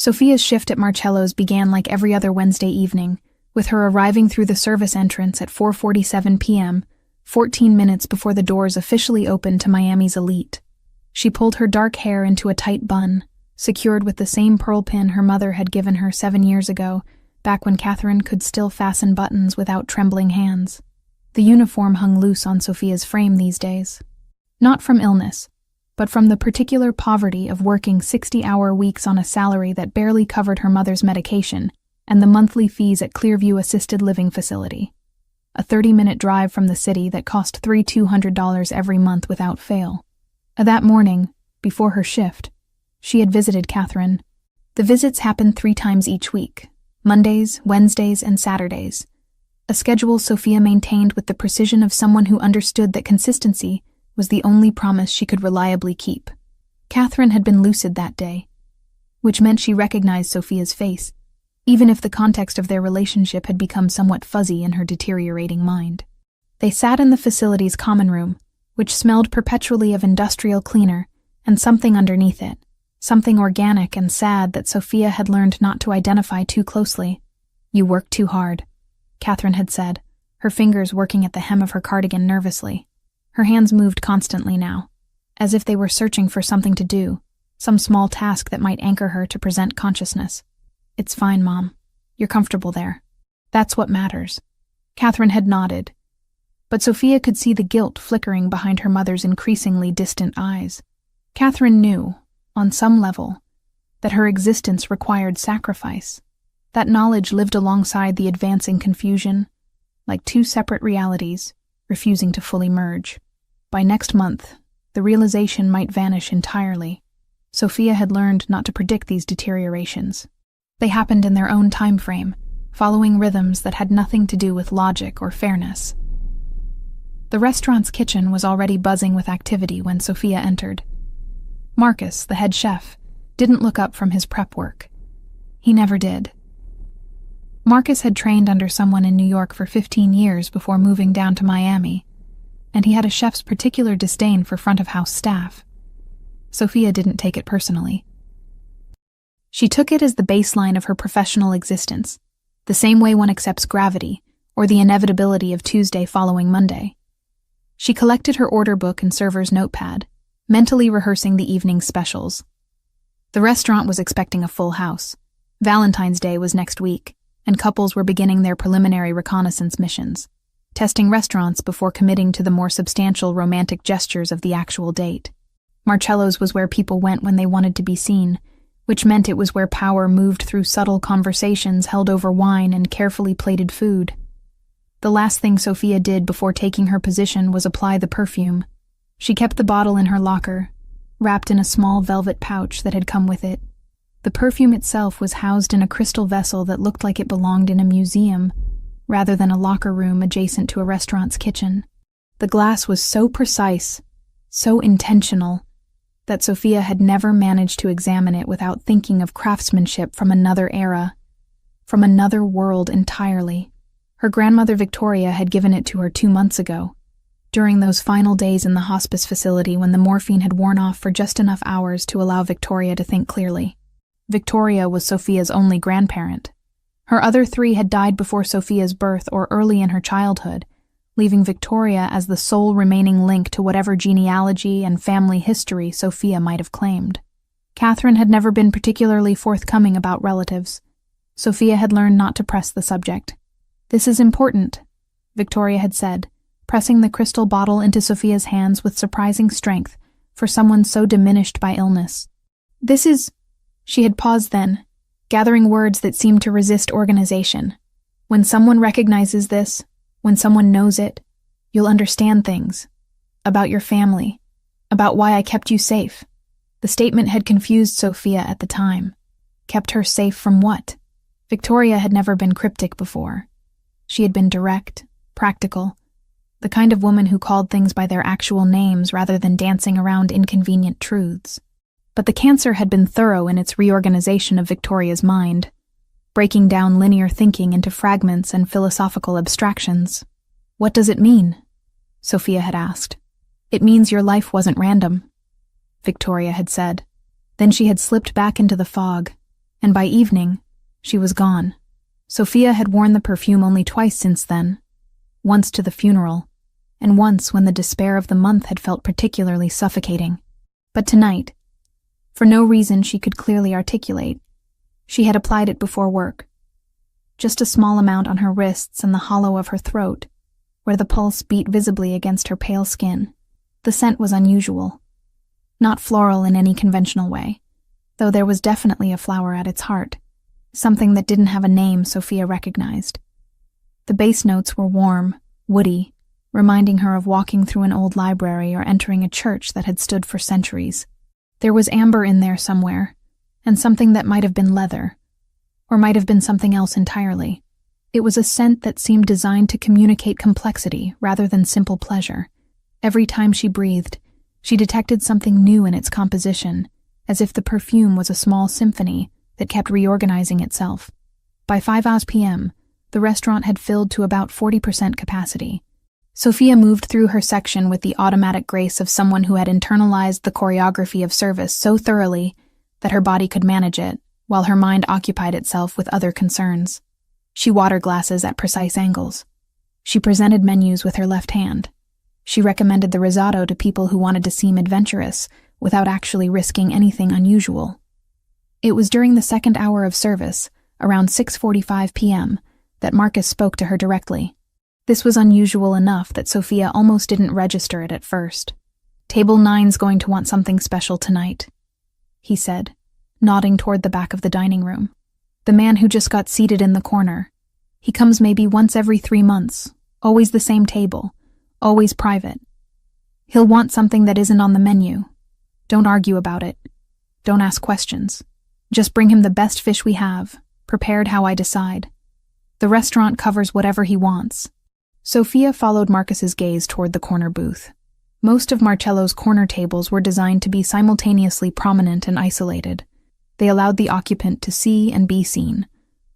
Sophia's shift at Marcello's began like every other Wednesday evening, with her arriving through the service entrance at 4:47 p.m., 14 minutes before the doors officially opened to Miami's elite. She pulled her dark hair into a tight bun, secured with the same pearl pin her mother had given her 7 years ago, back when Catherine could still fasten buttons without trembling hands. The uniform hung loose on Sophia's frame these days. Not from illness, but from the particular poverty of working 60-hour weeks on a salary that barely covered her mother's medication and the monthly fees at Clearview Assisted Living Facility, a 30-minute drive from the city that cost $200 every month without fail. That morning, before her shift, she had visited Catherine. The visits happened 3 times each week, Mondays, Wednesdays, and Saturdays, a schedule Sophia maintained with the precision of someone who understood that consistency was the only promise she could reliably keep. Catherine had been lucid that day, which meant she recognized Sophia's face, even if the context of their relationship had become somewhat fuzzy in her deteriorating mind. They sat in the facility's common room, which smelled perpetually of industrial cleaner and something underneath it, something organic and sad that Sophia had learned not to identify too closely. "You work too hard," Catherine had said, her fingers working at the hem of her cardigan nervously. Her hands moved constantly now, as if they were searching for something to do, some small task that might anchor her to present consciousness. "It's fine, Mom. You're comfortable there. That's what matters." Catherine had nodded, but Sophia could see the guilt flickering behind her mother's increasingly distant eyes. Catherine knew, on some level, that her existence required sacrifice. That knowledge lived alongside the advancing confusion, like 2 separate realities, refusing to fully merge. By next month, the realization might vanish entirely. Sophia had learned not to predict these deteriorations. They happened in their own time frame, following rhythms that had nothing to do with logic or fairness. The restaurant's kitchen was already buzzing with activity when Sophia entered. Marcus, the head chef, didn't look up from his prep work. He never did. Marcus had trained under someone in New York for 15 years before moving down to Miami, and he had a chef's particular disdain for front-of-house staff. Sophia didn't take it personally. She took it as the baseline of her professional existence, the same way one accepts gravity or the inevitability of Tuesday following Monday. She collected her order book and server's notepad, mentally rehearsing the evening's specials. The restaurant was expecting a full house. Valentine's Day was next week, and couples were beginning their preliminary reconnaissance missions, testing restaurants before committing to the more substantial romantic gestures of the actual date. Marcello's was where people went when they wanted to be seen, which meant it was where power moved through subtle conversations held over wine and carefully plated food. The last thing Sophia did before taking her position was apply the perfume. She kept the bottle in her locker, wrapped in a small velvet pouch that had come with it. The perfume itself was housed in a crystal vessel that looked like it belonged in a museum, rather than a locker room adjacent to a restaurant's kitchen. The glass was so precise, so intentional, that Sophia had never managed to examine it without thinking of craftsmanship from another era, from another world entirely. Her grandmother Victoria had given it to her 2 months ago, during those final days in the hospice facility when the morphine had worn off for just enough hours to allow Victoria to think clearly. Victoria was Sophia's only grandparent. Her other 3 had died before Sophia's birth or early in her childhood, leaving Victoria as the sole remaining link to whatever genealogy and family history Sophia might have claimed. Catherine had never been particularly forthcoming about relatives. Sophia had learned not to press the subject. "This is important," Victoria had said, pressing the crystal bottle into Sophia's hands with surprising strength for someone so diminished by illness. "This is..." She had paused then, gathering words that seemed to resist organization. "When someone recognizes this, when someone knows it, you'll understand things. About your family. About why I kept you safe." The statement had confused Sophia at the time. Kept her safe from what? Victoria had never been cryptic before. She had been direct, practical, the kind of woman who called things by their actual names rather than dancing around inconvenient truths. But the cancer had been thorough in its reorganization of Victoria's mind, breaking down linear thinking into fragments and philosophical abstractions. "What does it mean?" Sophia had asked. "It means your life wasn't random," Victoria had said. Then she had slipped back into the fog, And by evening, she was gone. Sophia had worn the perfume only twice since then, once to the funeral, and once when the despair of the month had felt particularly suffocating. But tonight, for no reason she could clearly articulate, she had applied it before work. Just a small amount on her wrists and the hollow of her throat, where the pulse beat visibly against her pale skin. The scent was unusual. Not floral in any conventional way, though there was definitely a flower at its heart, something that didn't have a name Sophia recognized. The bass notes were warm, woody, reminding her of walking through an old library or entering a church that had stood for centuries. There was amber in there somewhere, and something that might have been leather, or might have been something else entirely. It was a scent that seemed designed to communicate complexity rather than simple pleasure. Every time she breathed, she detected something new in its composition, as if the perfume was a small symphony that kept reorganizing itself. By 5 p.m., the restaurant had filled to about 40% capacity. Sophia moved through her section with the automatic grace of someone who had internalized the choreography of service so thoroughly that her body could manage it, while her mind occupied itself with other concerns. She water glasses at precise angles. She presented menus with her left hand. She recommended the risotto to people who wanted to seem adventurous without actually risking anything unusual. It was during the second hour of service, around 6:45 p.m., that Marcus spoke to her directly. This was unusual enough that Sophia almost didn't register it at first. "Table 9's going to want something special tonight," he said, nodding toward the back of the dining room. "The man who just got seated in the corner. He comes maybe once every 3 months, always the same table, always private. He'll want something that isn't on the menu. Don't argue about it. Don't ask questions. Just bring him the best fish we have, prepared how I decide. The restaurant covers whatever he wants." Sophia followed Marcus's gaze toward the corner booth. Most of Marcello's corner tables were designed to be simultaneously prominent and isolated. They allowed the occupant to see and be seen,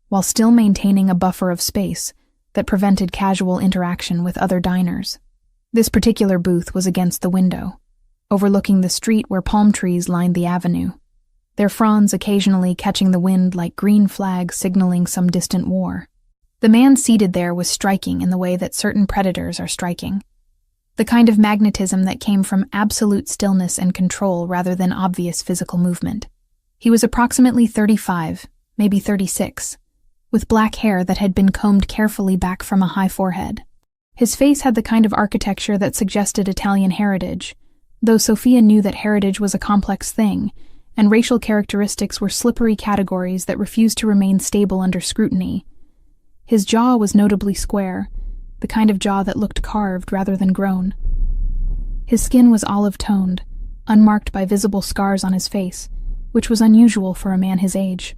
while still maintaining a buffer of space that prevented casual interaction with other diners. This particular booth was against the window, overlooking the street where palm trees lined the avenue, their fronds occasionally catching the wind like green flags signaling some distant war. The man seated there was striking in the way that certain predators are striking, the kind of magnetism that came from absolute stillness and control rather than obvious physical movement. He was approximately 35, maybe 36, with black hair that had been combed carefully back from a high forehead. His face had the kind of architecture that suggested Italian heritage, though Sophia knew that heritage was a complex thing, and racial characteristics were slippery categories that refused to remain stable under scrutiny. His jaw was notably square, the kind of jaw that looked carved rather than grown. His skin was olive-toned, unmarked by visible scars on his face, which was unusual for a man his age.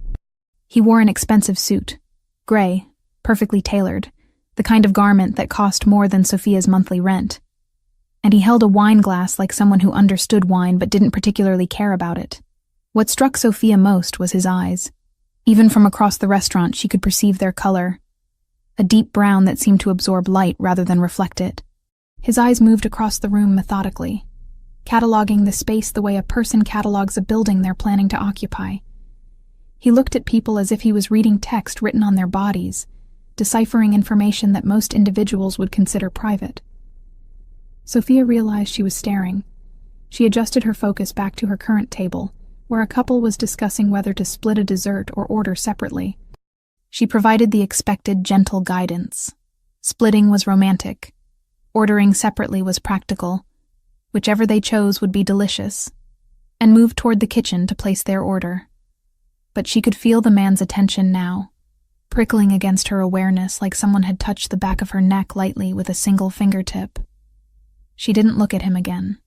He wore an expensive suit, gray, perfectly tailored, the kind of garment that cost more than Sophia's monthly rent. And he held a wine glass like someone who understood wine but didn't particularly care about it. What struck Sophia most was his eyes. Even from across the restaurant she could perceive their color, a deep brown that seemed to absorb light rather than reflect it. His eyes moved across the room methodically, cataloging the space the way a person catalogs a building they're planning to occupy. He looked at people as if he was reading text written on their bodies, deciphering information that most individuals would consider private. Sophia realized she was staring. She adjusted her focus back to her current table, where a couple was discussing whether to split a dessert or order separately. She provided the expected gentle guidance. Splitting was romantic. Ordering separately was practical. Whichever they chose would be delicious. And moved toward the kitchen to place their order. But she could feel the man's attention now, prickling against her awareness like someone had touched the back of her neck lightly with a single fingertip. She didn't look at him again.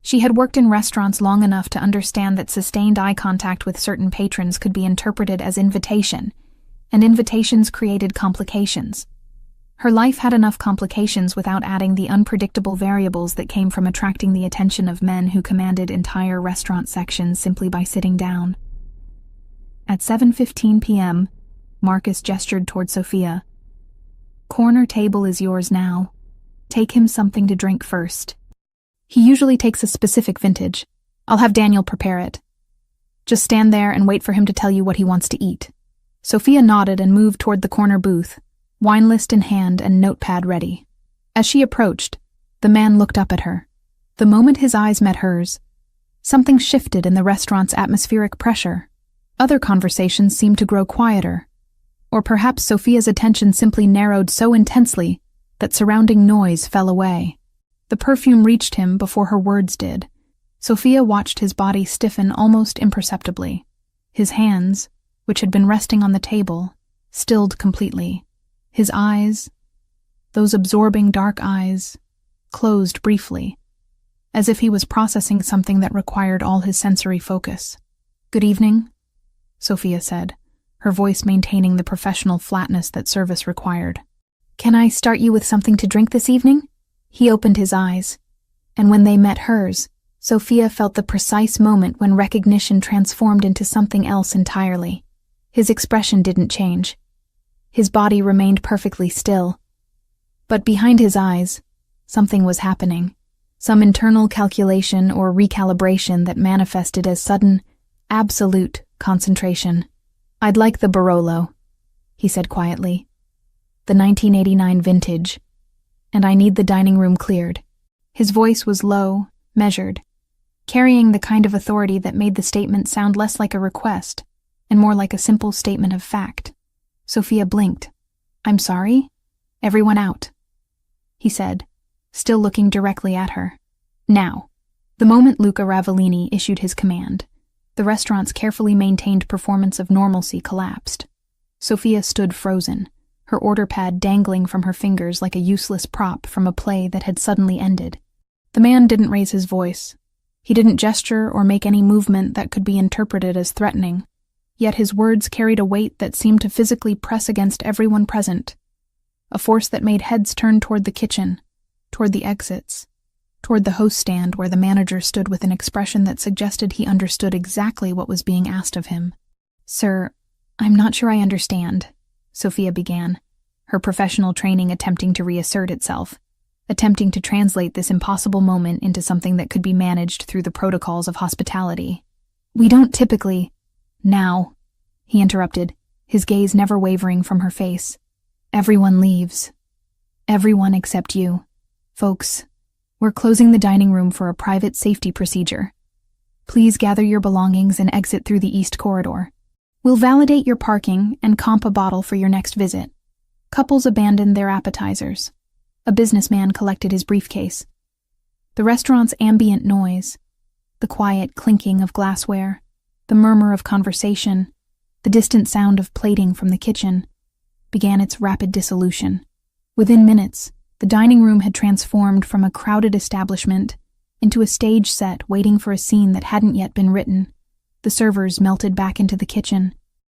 She had worked in restaurants long enough to understand that sustained eye contact with certain patrons could be interpreted as invitation, and invitations created complications. Her life had enough complications without adding the unpredictable variables that came from attracting the attention of men who commanded entire restaurant sections simply by sitting down. At 7:15 p.m., Marcus gestured toward Sophia. "Corner table is yours now. Take him something to drink first. He usually takes a specific vintage. I'll have Daniel prepare it." Just stand there and wait for him to tell you what he wants to eat." Sophia nodded and moved toward the corner booth, wine list in hand and notepad ready. As she approached, the man looked up at her. The moment his eyes met hers, something shifted in the restaurant's atmospheric pressure. Other conversations seemed to grow quieter. Or perhaps Sophia's attention simply narrowed so intensely that surrounding noise fell away. The perfume reached him before her words did. Sophia watched his body stiffen almost imperceptibly. His hands, which had been resting on the table, stilled completely. His eyes, those absorbing dark eyes, closed briefly, as if he was processing something that required all his sensory focus. "Good evening," Sophia said, her voice maintaining the professional flatness that service required. "Can I start you with something to drink this evening?" He opened his eyes, and when they met hers, Sophia felt the precise moment when recognition transformed into something else entirely. His expression didn't change. His body remained perfectly still. But behind his eyes, something was happening. Some internal calculation or recalibration that manifested as sudden, absolute concentration. "I'd like the Barolo," he said quietly. "The 1989 vintage. And I need the dining room cleared." His voice was low, measured, carrying the kind of authority that made the statement sound less like a request and more like a simple statement of fact. Sophia blinked. "I'm sorry? Everyone out," he said, still looking directly at her. "Now." The moment Luca Ravellini issued his command, the restaurant's carefully maintained performance of normalcy collapsed. Sophia stood frozen, her order pad dangling from her fingers like a useless prop from a play that had suddenly ended. The man didn't raise his voice. He didn't gesture or make any movement that could be interpreted as threatening, yet his words carried a weight that seemed to physically press against everyone present, a force that made heads turn toward the kitchen, toward the exits, toward the host stand where the manager stood with an expression that suggested he understood exactly what was being asked of him. "Sir, I'm not sure I understand," Sophia began, her professional training attempting to reassert itself, attempting to translate this impossible moment into something that could be managed through the protocols of hospitality. "We don't typically—" "Now," he interrupted, his gaze never wavering from her face. "Everyone leaves. Everyone except you. Folks, we're closing the dining room for a private safety procedure. Please gather your belongings and exit through the east corridor. We'll validate your parking and comp a bottle for your next visit." Couples abandoned their appetizers. A businessman collected his briefcase. The restaurant's ambient noise, the quiet clinking of glassware, the murmur of conversation, the distant sound of plating from the kitchen, began its rapid dissolution. Within minutes, the dining room had transformed from a crowded establishment into a stage set waiting for a scene that hadn't yet been written. The servers melted back into the kitchen.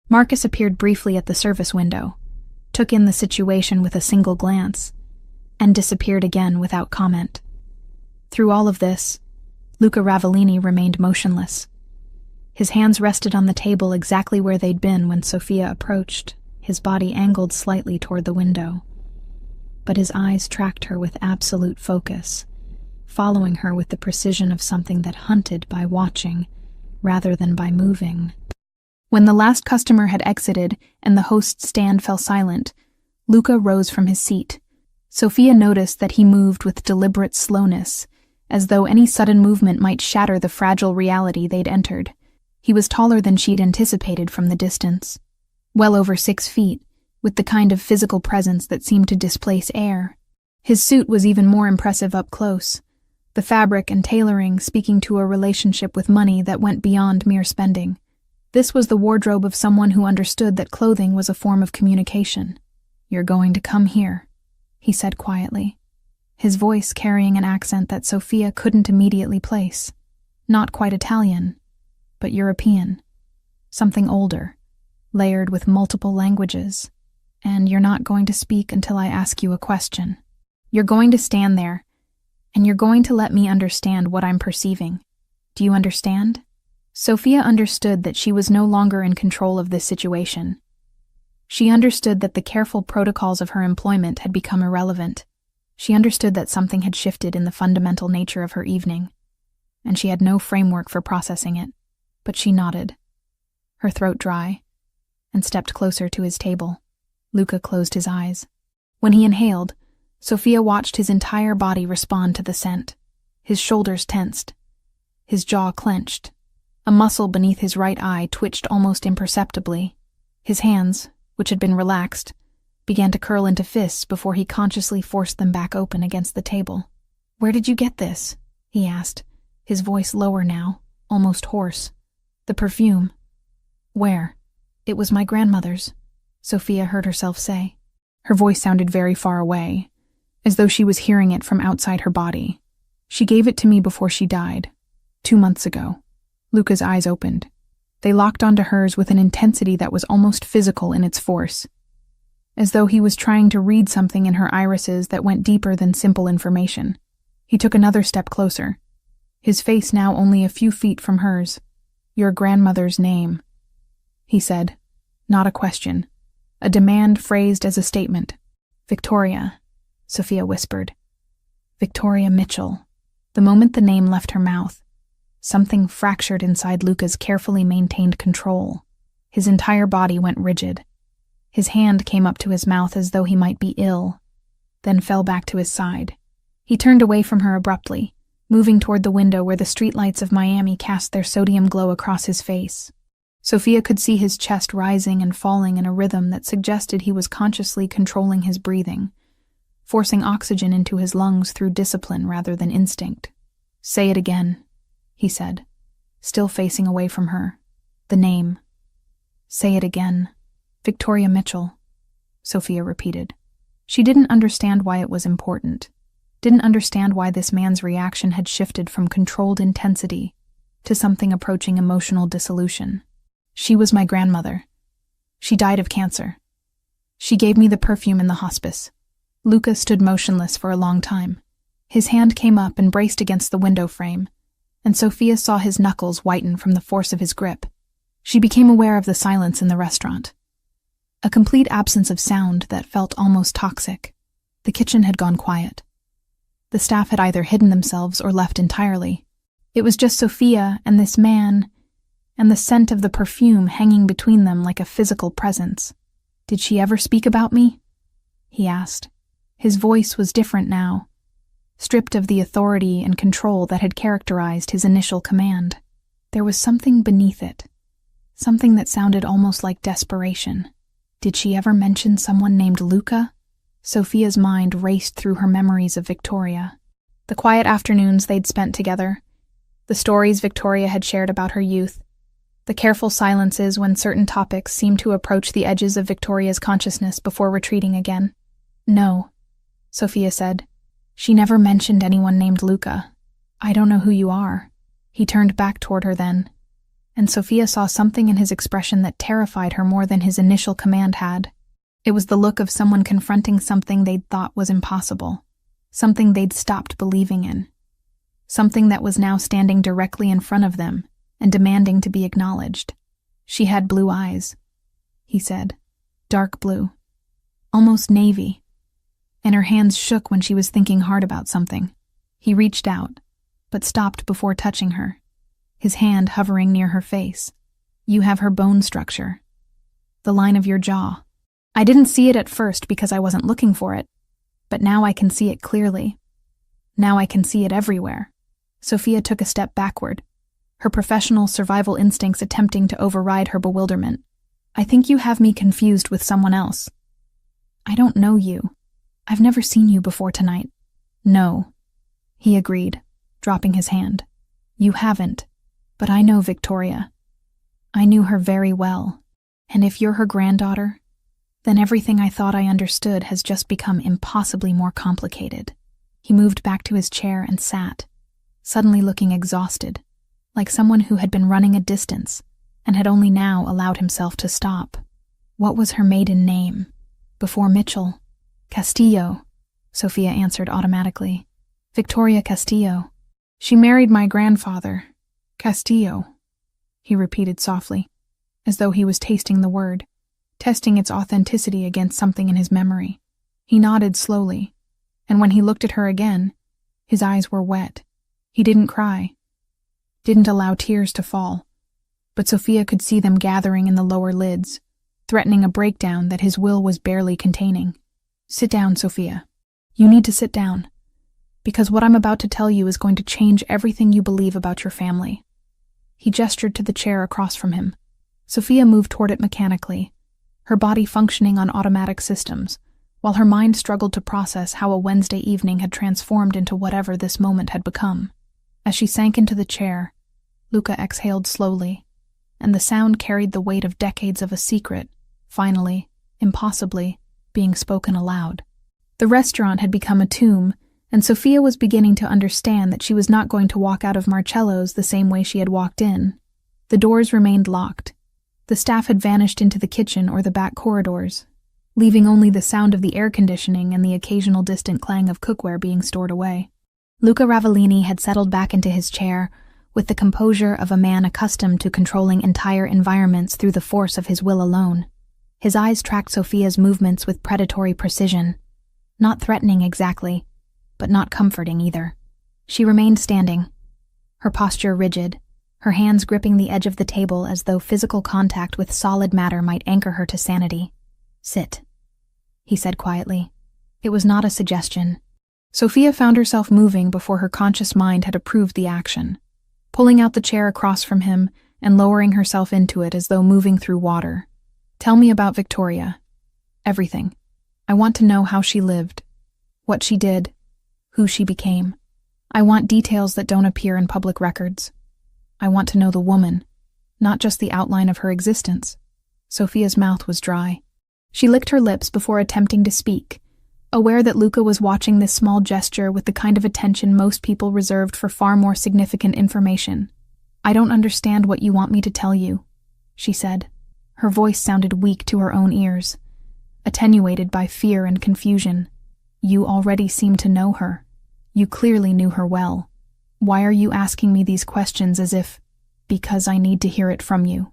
Marcus appeared briefly at the service window, took in the situation with a single glance, and disappeared again without comment. Through all of this, Luca Ravellini remained motionless. His hands rested on the table exactly where they'd been when Sophia approached, his body angled slightly toward the window. But his eyes tracked her with absolute focus, following her with the precision of something that hunted by watching, rather than by moving. When the last customer had exited and the host's stand fell silent, Luca rose from his seat. Sophia noticed that he moved with deliberate slowness, as though any sudden movement might shatter the fragile reality they'd entered. He was taller than she'd anticipated from the distance, well over 6 feet, with the kind of physical presence that seemed to displace air. His suit was even more impressive up close, the fabric and tailoring speaking to a relationship with money that went beyond mere spending. This was the wardrobe of someone who understood that clothing was a form of communication. "You're going to come here," he said quietly, his voice carrying an accent that Sophia couldn't immediately place. Not quite Italian, but European. Something older, layered with multiple languages. "And you're not going to speak until I ask you a question. You're going to stand there, and you're going to let me understand what I'm perceiving. Do you understand?" Sophia understood that she was no longer in control of this situation. She understood that the careful protocols of her employment had become irrelevant. She understood that something had shifted in the fundamental nature of her evening, and she had no framework for processing it. but she nodded, her throat dry, and stepped closer to his table. Luca closed his eyes. When he inhaled, Sophia watched his entire body respond to the scent. His shoulders tensed, his jaw clenched. A muscle beneath his right eye twitched almost imperceptibly. His hands, which had been relaxed, began to curl into fists before he consciously forced them back open against the table. "Where did you get this?" he asked, his voice lower now, almost hoarse. "The perfume." "Where?" "It was my grandmother's," Sophia heard herself say. Her voice sounded very far away, as though she was hearing it from outside her body. "She gave it to me before she died, 2 months ago." Luca's eyes opened. They locked onto hers with an intensity that was almost physical in its force, as though he was trying to read something in her irises that went deeper than simple information. He took another step closer, his face now only a few feet from hers. "Your grandmother's name," he said, not a question, a demand phrased as a statement. "Victoria," Sophia whispered. "Victoria Mitchell." The moment the name left her mouth, something fractured inside Luca's carefully maintained control. His entire body went rigid. His hand came up to his mouth as though he might be ill, then fell back to his side. He turned away from her abruptly, moving toward the window where the streetlights of Miami cast their sodium glow across his face. Sophia could see his chest rising and falling in a rhythm that suggested he was consciously controlling his breathing, forcing oxygen into his lungs through discipline rather than instinct. "Say it again," he said, still facing away from her. "The name." "Say it again." "Victoria Mitchell," Sophia repeated. She didn't understand why it was important, didn't understand why this man's reaction had shifted from controlled intensity to something approaching emotional dissolution. "She was my grandmother. She died of cancer. She gave me the perfume in the hospice." Luca stood motionless for a long time. His hand came up and braced against the window frame, and Sophia saw his knuckles whiten from the force of his grip. She became aware of the silence in the restaurant, a complete absence of sound that felt almost toxic. The kitchen had gone quiet. The staff had either hidden themselves or left entirely. It was just Sophia and this man, and the scent of the perfume hanging between them like a physical presence. "Did she ever speak about me?" he asked. His voice was different now, stripped of the authority and control that had characterized his initial command. There was something beneath it, something that sounded almost like desperation. Did she ever mention someone named Luca? Sophia's mind raced through her memories of Victoria. The quiet afternoons they'd spent together, the stories Victoria had shared about her youth, the careful silences when certain topics seemed to approach the edges of Victoria's consciousness before retreating again. "No," Sophia said. "She never mentioned anyone named Luca. I don't know who you are." He turned back toward her then, and Sophia saw something in his expression that terrified her more than his initial command had. It was the look of someone confronting something they'd thought was impossible, something they'd stopped believing in, something that was now standing directly in front of them and demanding to be acknowledged. "She had blue eyes," he said, "dark blue, almost navy, and her hands shook when she was thinking hard about something." He reached out, but stopped before touching her, his hand hovering near her face. "You have her bone structure, the line of your jaw. I didn't see it at first because I wasn't looking for it, but now I can see it clearly. Now I can see it everywhere." Sophia took a step backward, her professional survival instincts attempting to override her bewilderment. "I think you have me confused with someone else. I don't know you. I've never seen you before tonight." "No," he agreed, dropping his hand. "You haven't, but I know Victoria. I knew her very well, and if you're her granddaughter, then everything I thought I understood has just become impossibly more complicated." He moved back to his chair and sat, suddenly looking exhausted, like someone who had been running a distance and had only now allowed himself to stop. "What was her maiden name? Before Mitchell?" "Castillo," Sophia answered automatically. "Victoria Castillo. She married my grandfather." "Castillo," he repeated softly, as though he was tasting the word, testing its authenticity against something in his memory. He nodded slowly, and when he looked at her again, his eyes were wet. He didn't cry, didn't allow tears to fall, but Sophia could see them gathering in the lower lids, threatening a breakdown that his will was barely containing. "Sit down, Sophia. You need to sit down, because what I'm about to tell you is going to change everything you believe about your family." He gestured to the chair across from him. Sophia moved toward it mechanically, her body functioning on automatic systems, while her mind struggled to process how a Wednesday evening had transformed into whatever this moment had become. As she sank into the chair, Luca exhaled slowly, and the sound carried the weight of decades of a secret, finally, impossibly, being spoken aloud. The restaurant had become a tomb, and Sophia was beginning to understand that she was not going to walk out of Marcello's the same way she had walked in. The doors remained locked. The staff had vanished into the kitchen or the back corridors, leaving only the sound of the air conditioning and the occasional distant clang of cookware being stored away. Luca Ravellini had settled back into his chair with the composure of a man accustomed to controlling entire environments through the force of his will alone. His eyes tracked Sophia's movements with predatory precision, not threatening exactly, but not comforting either. She remained standing, her posture rigid, her hands gripping the edge of the table as though physical contact with solid matter might anchor her to sanity. "Sit," he said quietly. It was not a suggestion. Sophia found herself moving before her conscious mind had approved the action, pulling out the chair across from him and lowering herself into it as though moving through water. "Tell me about Victoria. Everything. I want to know how she lived, what she did, who she became. I want details that don't appear in public records. I want to know the woman, not just the outline of her existence." Sophia's mouth was dry. She licked her lips before attempting to speak, aware that Luca was watching this small gesture with the kind of attention most people reserved for far more significant information. "I don't understand what you want me to tell you," she said. Her voice sounded weak to her own ears, attenuated by fear and confusion. "You already seem to know her. You clearly knew her well. Why are you asking me these questions as if, because I need to hear it from you?"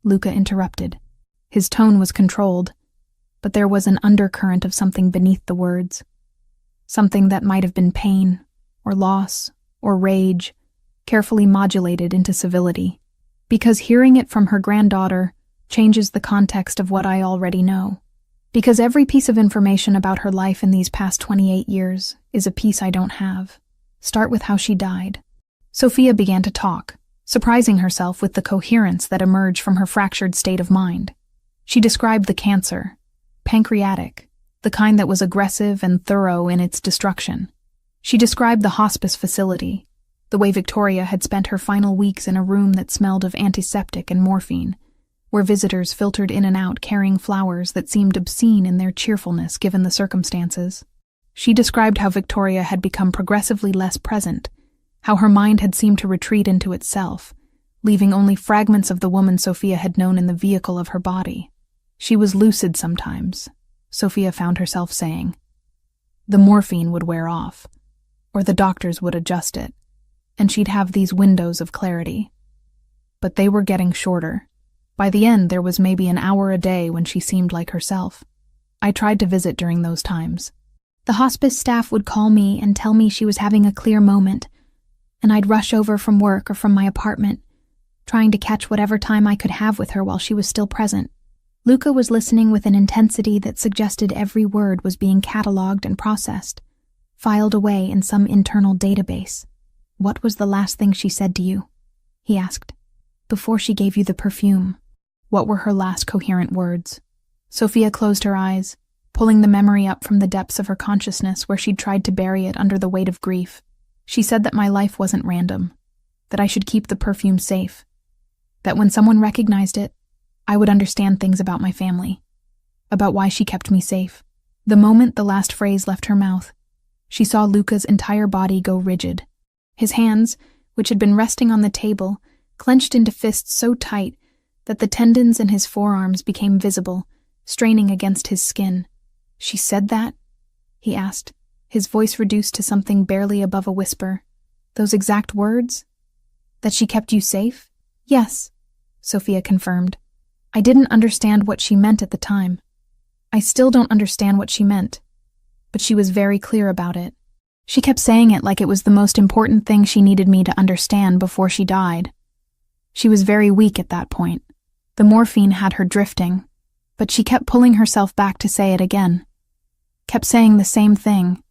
Luca interrupted. His tone was controlled, but there was an undercurrent of something beneath the words. Something that might have been pain, or loss, or rage, carefully modulated into civility. "Because hearing it from her granddaughter changes the context of what I already know. Because every piece of information about her life in these past 28 years is a piece I don't have. Start with how she died." Sophia began to talk, surprising herself with the coherence that emerged from her fractured state of mind. She described the cancer, pancreatic, the kind that was aggressive and thorough in its destruction. She described the hospice facility, the way Victoria had spent her final weeks in a room that smelled of antiseptic and morphine, where visitors filtered in and out carrying flowers that seemed obscene in their cheerfulness given the circumstances. She described how Victoria had become progressively less present, how her mind had seemed to retreat into itself, leaving only fragments of the woman Sophia had known in the vehicle of her body. She was lucid sometimes, Sophia found herself saying. The morphine would wear off, or the doctors would adjust it, and she'd have these windows of clarity. But they were getting shorter. By the end, there was maybe an hour a day when she seemed like herself. I tried to visit during those times. The hospice staff would call me and tell me she was having a clear moment, and I'd rush over from work or from my apartment, trying to catch whatever time I could have with her while she was still present. Luca was listening with an intensity that suggested every word was being catalogued and processed, filed away in some internal database. "What was the last thing she said to you?" he asked. "Before she gave you the perfume, what were her last coherent words?" Sophia closed her eyes, pulling the memory up from the depths of her consciousness where she'd tried to bury it under the weight of grief. She said that my life wasn't random, that I should keep the perfume safe, that when someone recognized it, I would understand things about my family, about why she kept me safe. The moment the last phrase left her mouth, she saw Luca's entire body go rigid. His hands, which had been resting on the table, clenched into fists so tight that the tendons in his forearms became visible, straining against his skin. "She said that?" he asked, his voice reduced to something barely above a whisper. "Those exact words? That she kept you safe?" "Yes," Sophia confirmed. "I didn't understand what she meant at the time. I still don't understand what she meant, but she was very clear about it. She kept saying it like it was the most important thing she needed me to understand before she died. She was very weak at that point. The morphine had her drifting, but she kept pulling herself back to say it again. Kept saying the same thing,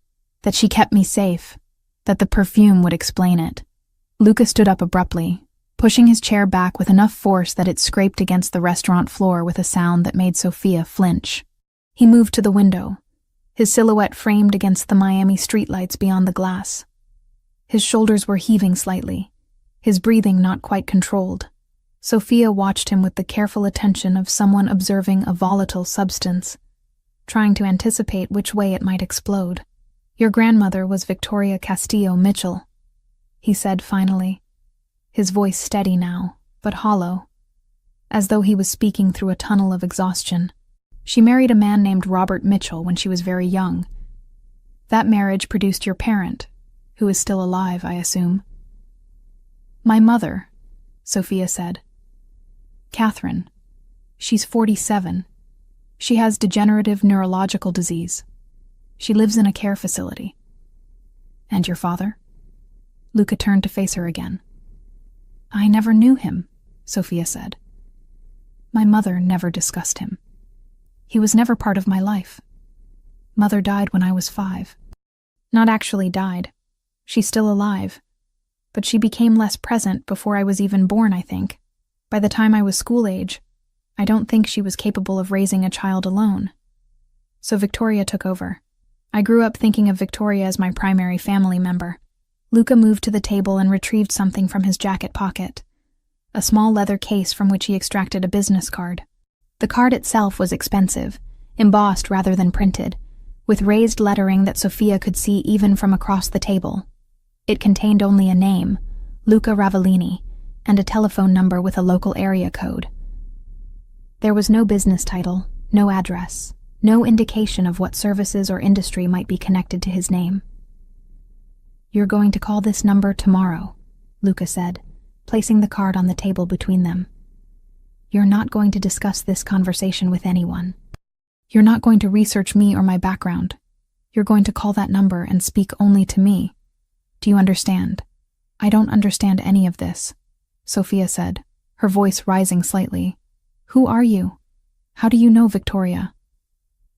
that she kept me safe, that the perfume would explain it. Luca stood up abruptly, pushing his chair back with enough force that it scraped against the restaurant floor with a sound that made Sophia flinch. He moved to the window, his silhouette framed against the Miami streetlights beyond the glass. His shoulders were heaving slightly, his breathing not quite controlled. Sophia watched him with the careful attention of someone observing a volatile substance, trying to anticipate which way it might explode. "Your grandmother was Victoria Castillo Mitchell," he said finally, his voice steady now, but hollow, as though he was speaking through a tunnel of exhaustion. "She married a man named Robert Mitchell when she was very young. That marriage produced your parent, who is still alive, I assume." "My mother," Sophia said. "Catherine. She's 47. She has degenerative neurological disease. She lives in a care facility." "And your father?" Luca turned to face her again. "I never knew him," Sophia said. "My mother never discussed him. He was never part of my life. Mother died when I was 5. Not actually died. She's still alive. But she became less present before I was even born, I think. By the time I was school age, I don't think she was capable of raising a child alone. So Victoria took over. I grew up thinking of Victoria as my primary family member." Luca moved to the table and retrieved something from his jacket pocket, a small leather case from which he extracted a business card. The card itself was expensive, embossed rather than printed, with raised lettering that Sophia could see even from across the table. It contained only a name, Luca Ravellini, and a telephone number with a local area code. There was no business title, no address, no indication of what services or industry might be connected to his name. "You're going to call this number tomorrow," Luca said, placing the card on the table between them. "You're not going to discuss this conversation with anyone. You're not going to research me or my background. You're going to call that number and speak only to me. Do you understand?" "I don't understand any of this," Sophia said, her voice rising slightly. "Who are you? How do you know Victoria?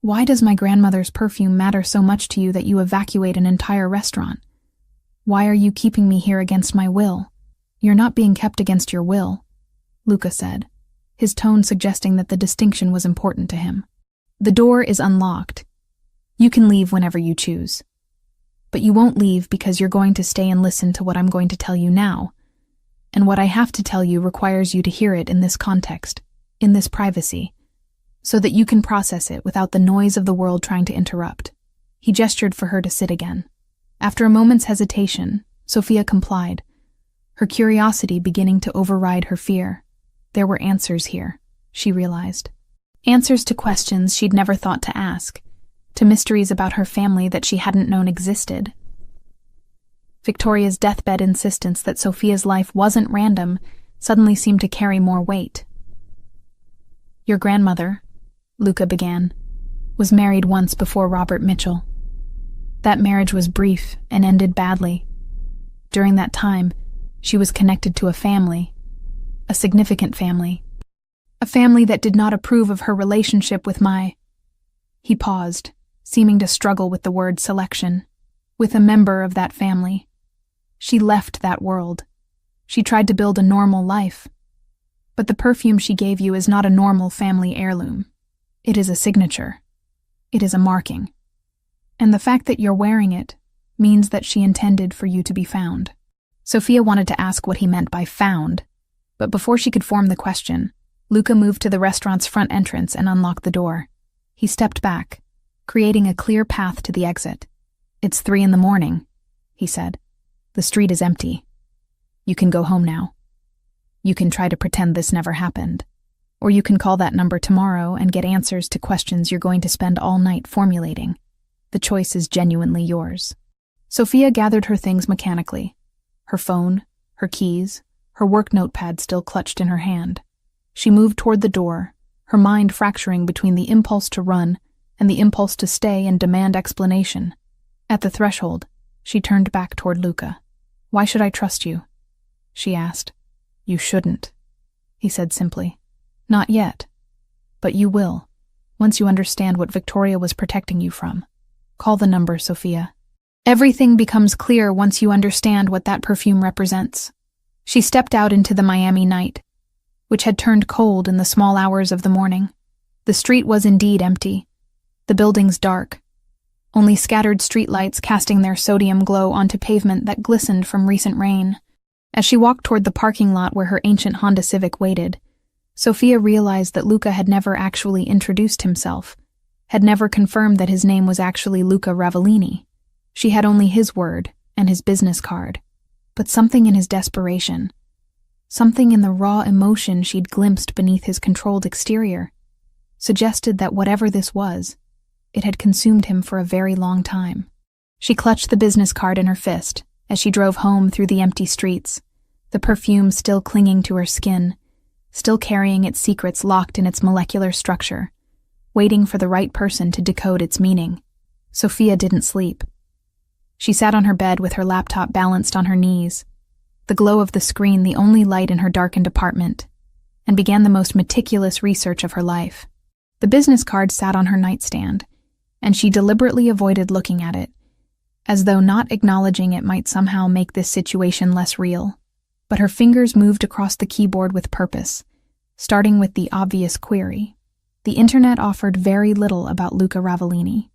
Why does my grandmother's perfume matter so much to you that you evacuate an entire restaurant? Why are you keeping me here against my will?" "You're not being kept against your will," Luca said, his tone suggesting that the distinction was important to him. "The door is unlocked. You can leave whenever you choose. But you won't leave because you're going to stay and listen to what I'm going to tell you now. And what I have to tell you requires you to hear it in this context, in this privacy, so that you can process it without the noise of the world trying to interrupt." He gestured for her to sit again. After a moment's hesitation, Sophia complied, her curiosity beginning to override her fear. There were answers here, she realized. Answers to questions she'd never thought to ask, to mysteries about her family that she hadn't known existed. Victoria's deathbed insistence that Sophia's life wasn't random suddenly seemed to carry more weight. "Your grandmother," Luca began, "was married once before Robert Mitchell. That marriage was brief and ended badly. During that time, she was connected to a family, a significant family, a family that did not approve of her relationship with my—" He paused, seeming to struggle with the word selection. "With a member of that family. She left that world. She tried to build a normal life. But the perfume she gave you is not a normal family heirloom. It is a signature. It is a marking. And the fact that you're wearing it means that she intended for you to be found." Sophia wanted to ask what he meant by found, but before she could form the question, Luca moved to the restaurant's front entrance and unlocked the door. He stepped back, creating a clear path to the exit. "It's 3 a.m, he said. "The street is empty. You can go home now. You can try to pretend this never happened. Or you can call that number tomorrow and get answers to questions you're going to spend all night formulating. The choice is genuinely yours." Sophia gathered her things mechanically, her phone, her keys, her work notepad still clutched in her hand. She moved toward the door, her mind fracturing between the impulse to run and the impulse to stay and demand explanation. At the threshold, she turned back toward Luca. "Why should I trust you?" she asked. "You shouldn't," he said simply. Not yet. But you will, once you understand what Victoria was protecting you from. Call the number, Sophia. Everything becomes clear once you understand what that perfume represents. She stepped out into the Miami night, which had turned cold in the small hours of the morning. The street was indeed empty, the buildings dark, only scattered streetlights casting their sodium glow onto pavement that glistened from recent rain. As she walked toward the parking lot where her ancient Honda Civic waited, Sophia realized that Luca had never actually introduced himself, had never confirmed that his name was actually Luca Ravellini. She had only his word and his business card. But something in his desperation, something in the raw emotion she'd glimpsed beneath his controlled exterior, suggested that whatever this was, it had consumed him for a very long time. She clutched the business card in her fist as she drove home through the empty streets, the perfume still clinging to her skin, still carrying its secrets locked in its molecular structure, waiting for the right person to decode its meaning. Sophia didn't sleep. She sat on her bed with her laptop balanced on her knees, the glow of the screen the only light in her darkened apartment, and began the most meticulous research of her life. The business card sat on her nightstand, and she deliberately avoided looking at it, as though not acknowledging it might somehow make this situation less real. But her fingers moved across the keyboard with purpose, starting with the obvious query. The internet offered very little about Luca Ravellini.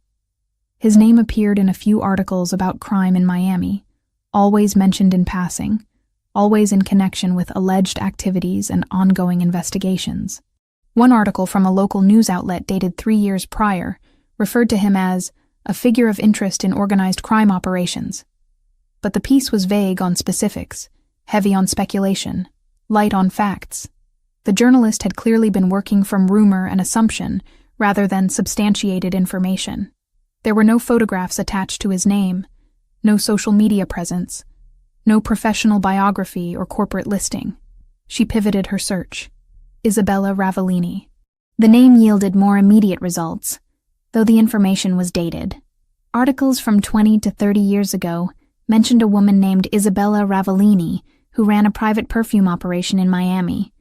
His name appeared in a few articles about crime in Miami, always mentioned in passing, always in connection with alleged activities and ongoing investigations. One article from a local news outlet dated 3 years prior referred to him as a figure of interest in organized crime operations. But the piece was vague on specifics, heavy on speculation, light on facts. The journalist had clearly been working from rumor and assumption rather than substantiated information. There were no photographs attached to his name, no social media presence, no professional biography or corporate listing. She pivoted her search. Isabella Ravellini. The name yielded more immediate results, though the information was dated. Articles from 20 to 30 years ago mentioned a woman named Isabella Ravellini who ran a private perfume operation in Miami.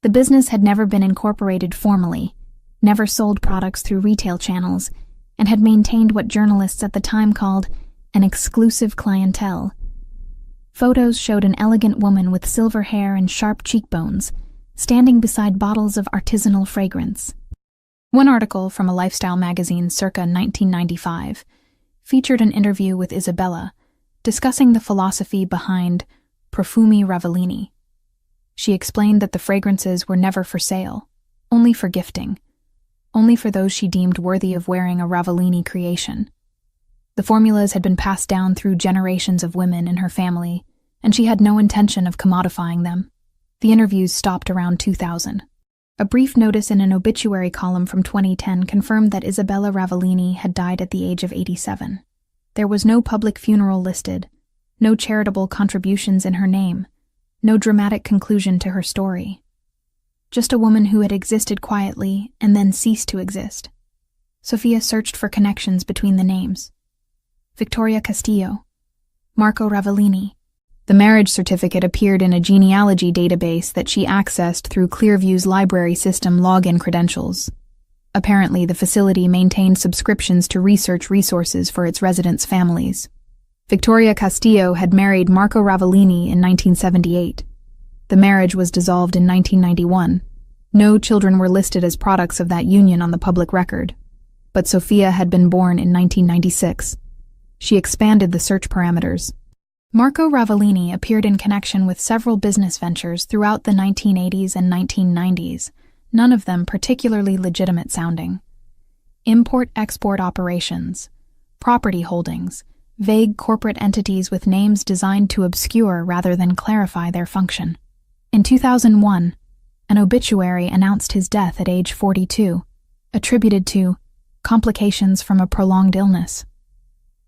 The business had never been incorporated formally, never sold products through retail channels, and had maintained what journalists at the time called an exclusive clientele. Photos showed an elegant woman with silver hair and sharp cheekbones, standing beside bottles of artisanal fragrance. One article from a lifestyle magazine circa 1995 featured an interview with Isabella, discussing the philosophy behind Perfume Ravellini. She explained that the fragrances were never for sale, only for gifting, only for those she deemed worthy of wearing a Ravellini creation. The formulas had been passed down through generations of women in her family, and she had no intention of commodifying them. The interviews stopped around 2000. A brief notice in an obituary column from 2010 confirmed that Isabella Ravellini had died at the age of 87. There was no public funeral listed, no charitable contributions in her name, no dramatic conclusion to her story. Just a woman who had existed quietly and then ceased to exist. Sophia searched for connections between the names. Victoria Castillo, Marco Ravellini. The marriage certificate appeared in a genealogy database that she accessed through Clearview's library system login credentials. Apparently, the facility maintained subscriptions to research resources for its residents' families. Victoria Castillo had married Marco Ravellini in 1978. The marriage was dissolved in 1991. No children were listed as products of that union on the public record. But Sophia had been born in 1996. She expanded the search parameters. Marco Ravellini appeared in connection with several business ventures throughout the 1980s and 1990s, none of them particularly legitimate sounding. Import-export operations, property holdings, vague corporate entities with names designed to obscure rather than clarify their function. In 2001, an obituary announced his death at age 42, attributed to complications from a prolonged illness.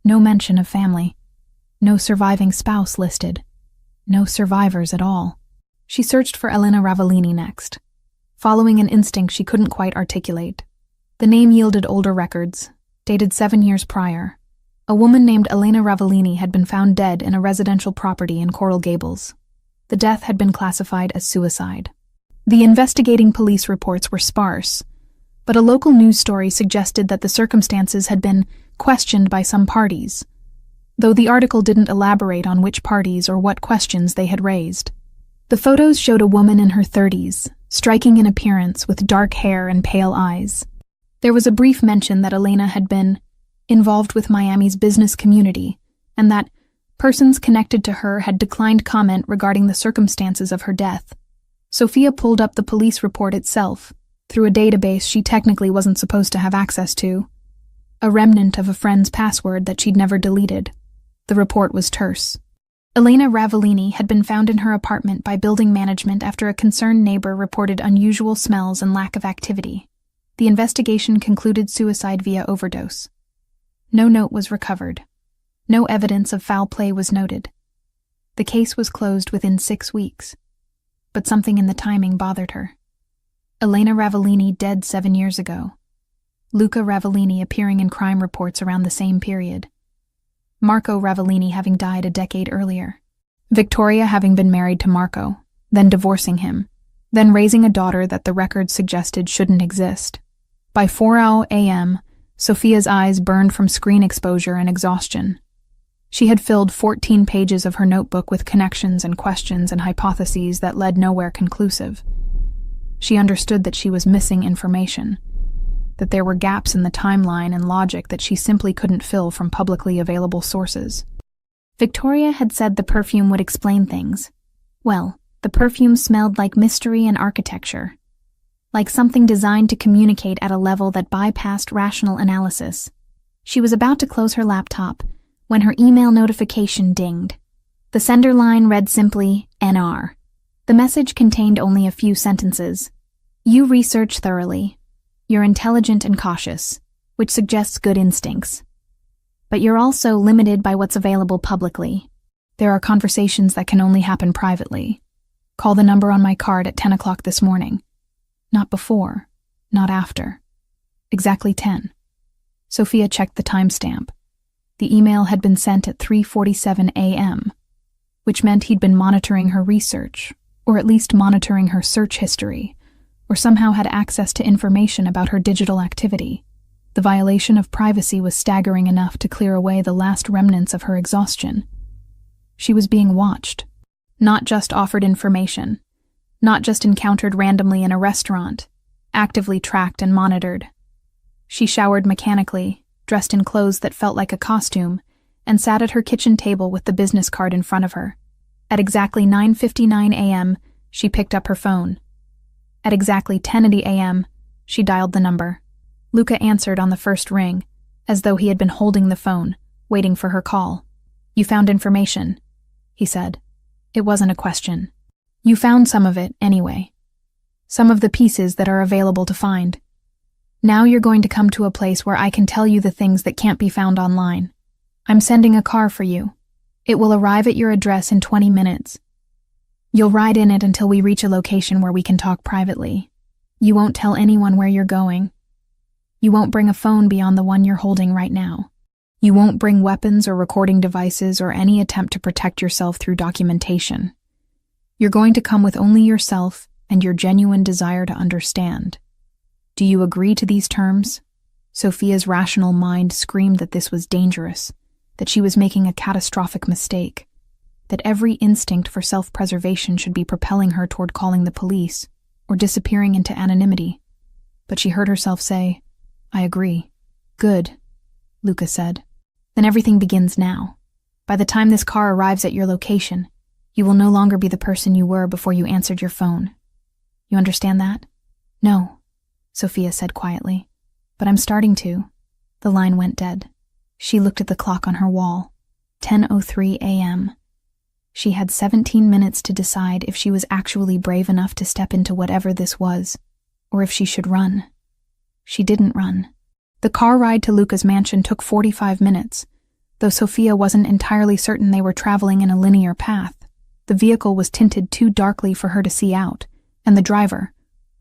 No mention of family. No surviving spouse listed. No survivors at all. She searched for Elena Ravellini next, following an instinct she couldn't quite articulate. The name yielded older records, dated 7 years prior. A woman named Elena Ravellini had been found dead in a residential property in Coral Gables. The death had been classified as suicide. The investigating police reports were sparse, but a local news story suggested that the circumstances had been questioned by some parties, though the article didn't elaborate on which parties or what questions they had raised. The photos showed a woman in her 30s, striking in appearance with dark hair and pale eyes. There was a brief mention that Elena had been involved with Miami's business community, and that persons connected to her had declined comment regarding the circumstances of her death. Sophia pulled up the police report itself, through a database she technically wasn't supposed to have access to, a remnant of a friend's password that she'd never deleted. The report was terse. Elena Ravellini had been found in her apartment by building management after a concerned neighbor reported unusual smells and lack of activity. The investigation concluded suicide via overdose. No note was recovered. No evidence of foul play was noted. The case was closed within 6 weeks. But something in the timing bothered her. Elena Ravellini dead 7 years ago. Luca Ravellini appearing in crime reports around the same period. Marco Ravellini having died a decade earlier. Victoria having been married to Marco, then divorcing him, then raising a daughter that the records suggested shouldn't exist. By 4 a.m., Sophia's eyes burned from screen exposure and exhaustion. She had filled 14 pages of her notebook with connections and questions and hypotheses that led nowhere conclusive. She understood that she was missing information, that there were gaps in the timeline and logic that she simply couldn't fill from publicly available sources. Victoria had said the perfume would explain things. Well, the perfume smelled like mystery and architecture, like something designed to communicate at a level that bypassed rational analysis. She was about to close her laptop when her email notification dinged. The sender line read simply, NR. The message contained only a few sentences. You research thoroughly. You're intelligent and cautious, which suggests good instincts. But you're also limited by what's available publicly. There are conversations that can only happen privately. Call the number on my card at 10 o'clock this morning. Not before, not after. Exactly 10. Sophia checked the timestamp. The email had been sent at 3:47 a.m., which meant he'd been monitoring her research, or at least monitoring her search history, or somehow had access to information about her digital activity. The violation of privacy was staggering enough to clear away the last remnants of her exhaustion. She was being watched, not just offered information, not just encountered randomly in a restaurant, actively tracked and monitored. She showered mechanically, dressed in clothes that felt like a costume, and sat at her kitchen table with the business card in front of her. At exactly 9:59 a.m., she picked up her phone. At exactly 10:80 a.m., she dialed the number. Luca answered on the first ring, as though he had been holding the phone, waiting for her call. You found information, he said. It wasn't a question. You found some of it, anyway. Some of the pieces that are available to find. Now you're going to come to a place where I can tell you the things that can't be found online. I'm sending a car for you. It will arrive at your address in 20 minutes. You'll ride in it until we reach a location where we can talk privately. You won't tell anyone where you're going. You won't bring a phone beyond the one you're holding right now. You won't bring weapons or recording devices or any attempt to protect yourself through documentation. You're going to come with only yourself and your genuine desire to understand. Do you agree to these terms? Sophia's rational mind screamed that this was dangerous, that she was making a catastrophic mistake, that every instinct for self-preservation should be propelling her toward calling the police or disappearing into anonymity. But she heard herself say, I agree. Good, Luca said. Then everything begins now. By the time this car arrives at your location, you will no longer be the person you were before you answered your phone. You understand that? No, Sophia said quietly. But I'm starting to. The line went dead. She looked at the clock on her wall. 10:03 a.m. She had 17 minutes to decide if she was actually brave enough to step into whatever this was, or if she should run. She didn't run. The car ride to Luca's mansion took 45 minutes, though Sophia wasn't entirely certain they were traveling in a linear path. The vehicle was tinted too darkly for her to see out, and the driver,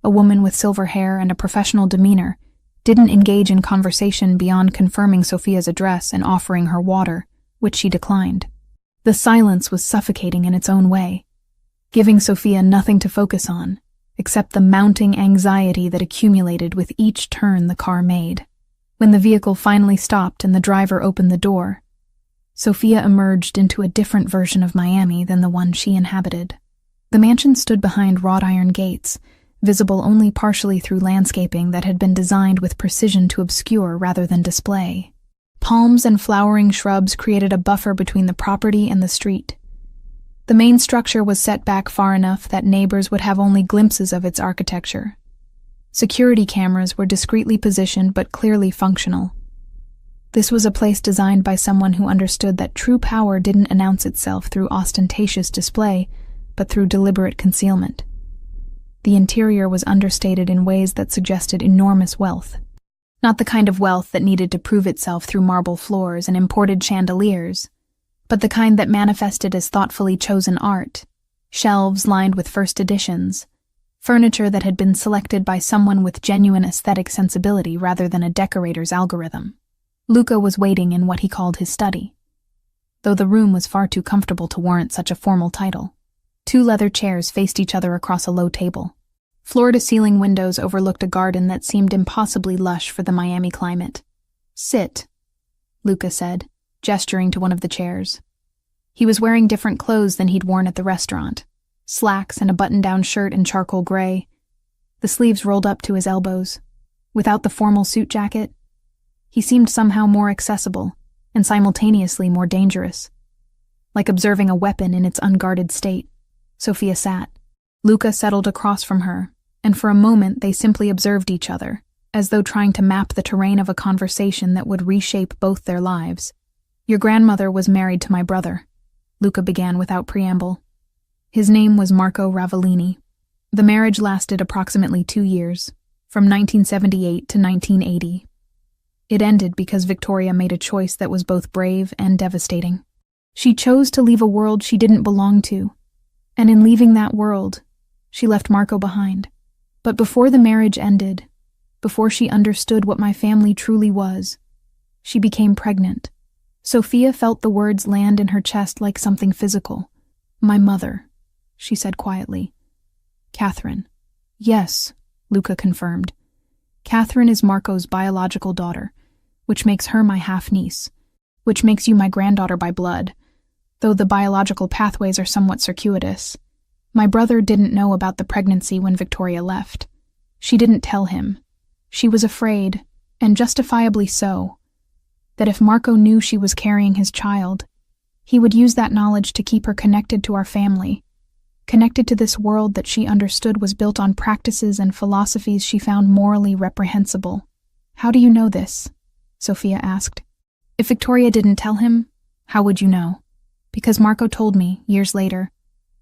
a woman with silver hair and a professional demeanor, didn't engage in conversation beyond confirming Sophia's address and offering her water, which she declined. The silence was suffocating in its own way, giving Sophia nothing to focus on, except the mounting anxiety that accumulated with each turn the car made. When the vehicle finally stopped and the driver opened the door, Sophia emerged into a different version of Miami than the one she inhabited. The mansion stood behind wrought iron gates, visible only partially through landscaping that had been designed with precision to obscure rather than display. Palms and flowering shrubs created a buffer between the property and the street. The main structure was set back far enough that neighbors would have only glimpses of its architecture. Security cameras were discreetly positioned but clearly functional. This was a place designed by someone who understood that true power didn't announce itself through ostentatious display, but through deliberate concealment. The interior was understated in ways that suggested enormous wealth. Not the kind of wealth that needed to prove itself through marble floors and imported chandeliers, but the kind that manifested as thoughtfully chosen art, shelves lined with first editions, furniture that had been selected by someone with genuine aesthetic sensibility rather than a decorator's algorithm. Luca was waiting in what he called his study, though the room was far too comfortable to warrant such a formal title. 2 leather chairs faced each other across a low table. Floor-to-ceiling windows overlooked a garden that seemed impossibly lush for the Miami climate. "Sit," Luca said, gesturing to one of the chairs. He was wearing different clothes than he'd worn at the restaurant. Slacks and a button-down shirt in charcoal gray, the sleeves rolled up to his elbows. Without the formal suit jacket, he seemed somehow more accessible and simultaneously more dangerous. Like observing a weapon in its unguarded state, Sophia sat. Luca settled across from her, and for a moment they simply observed each other, as though trying to map the terrain of a conversation that would reshape both their lives. "Your grandmother was married to my brother," Luca began without preamble. His name was Marco Ravellini. The marriage lasted approximately 2 years, from 1978 to 1980. It ended because Victoria made a choice that was both brave and devastating. She chose to leave a world she didn't belong to, and in leaving that world, she left Marco behind. But before the marriage ended, before she understood what my family truly was, she became pregnant. Sophia felt the words land in her chest like something physical. "My mother," she said quietly. "Catherine." "Yes," Luca confirmed. "Catherine is Marco's biological daughter, which makes her my half-niece, which makes you my granddaughter by blood, though the biological pathways are somewhat circuitous. My brother didn't know about the pregnancy when Victoria left. She didn't tell him. She was afraid, and justifiably so, that if Marco knew she was carrying his child, he would use that knowledge to keep her connected to our family, connected to this world that she understood was built on practices and philosophies she found morally reprehensible." "How do you know this?" Sophia asked. "If Victoria didn't tell him, how would you know?" "Because Marco told me, years later,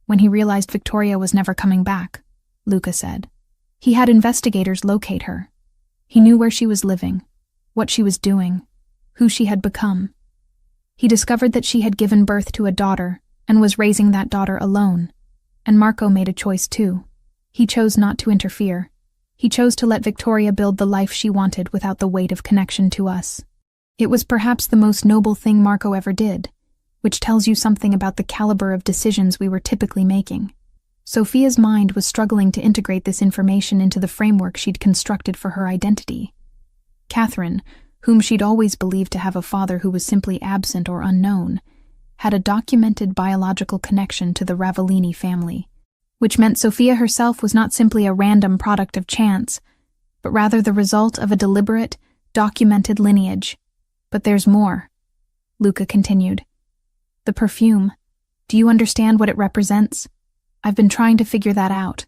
when he realized Victoria was never coming back," Luca said. "He had investigators locate her. He knew where she was living, what she was doing, who she had become. He discovered that she had given birth to a daughter and was raising that daughter alone, and Marco made a choice too. He chose not to interfere. He chose to let Victoria build the life she wanted without the weight of connection to us. It was perhaps the most noble thing Marco ever did, which tells you something about the caliber of decisions we were typically making." Sophia's mind was struggling to integrate this information into the framework she'd constructed for her identity. Catherine, whom she'd always believed to have a father who was simply absent or unknown, had a documented biological connection to the Ravellini family, which meant Sophia herself was not simply a random product of chance, but rather the result of a deliberate, documented lineage. "But there's more," Luca continued. "The perfume. Do you understand what it represents?" "I've been trying to figure that out,"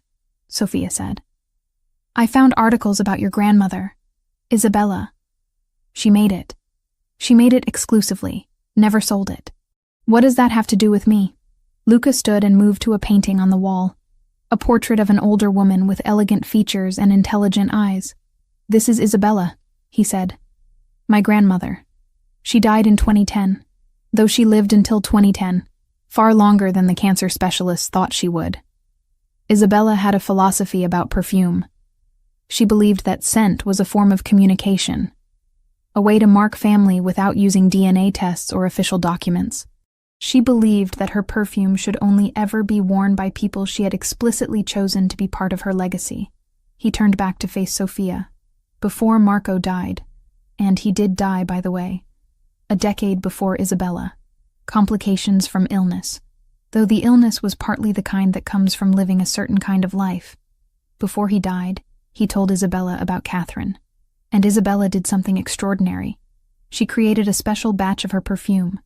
Sophia said. "I found articles about your grandmother, Isabella. She made it. She made it exclusively, never sold it. What does that have to do with me?" Luca stood and moved to a painting on the wall, a portrait of an older woman with elegant features and intelligent eyes. "This is Isabella," he said. "My grandmother. She died in 2010, though she lived until 2010, far longer than the cancer specialists thought she would. Isabella had a philosophy about perfume. She believed that scent was a form of communication, a way to mark family without using DNA tests or official documents. She believed that her perfume should only ever be worn by people she had explicitly chosen to be part of her legacy. He turned back to face Sophia. Before Marco died, and he did die, by the way, a decade before Isabella, complications from illness, though the illness was partly the kind that comes from living a certain kind of life. Before he died, he told Isabella about Catherine, and Isabella did something extraordinary. She created a special batch of her perfume,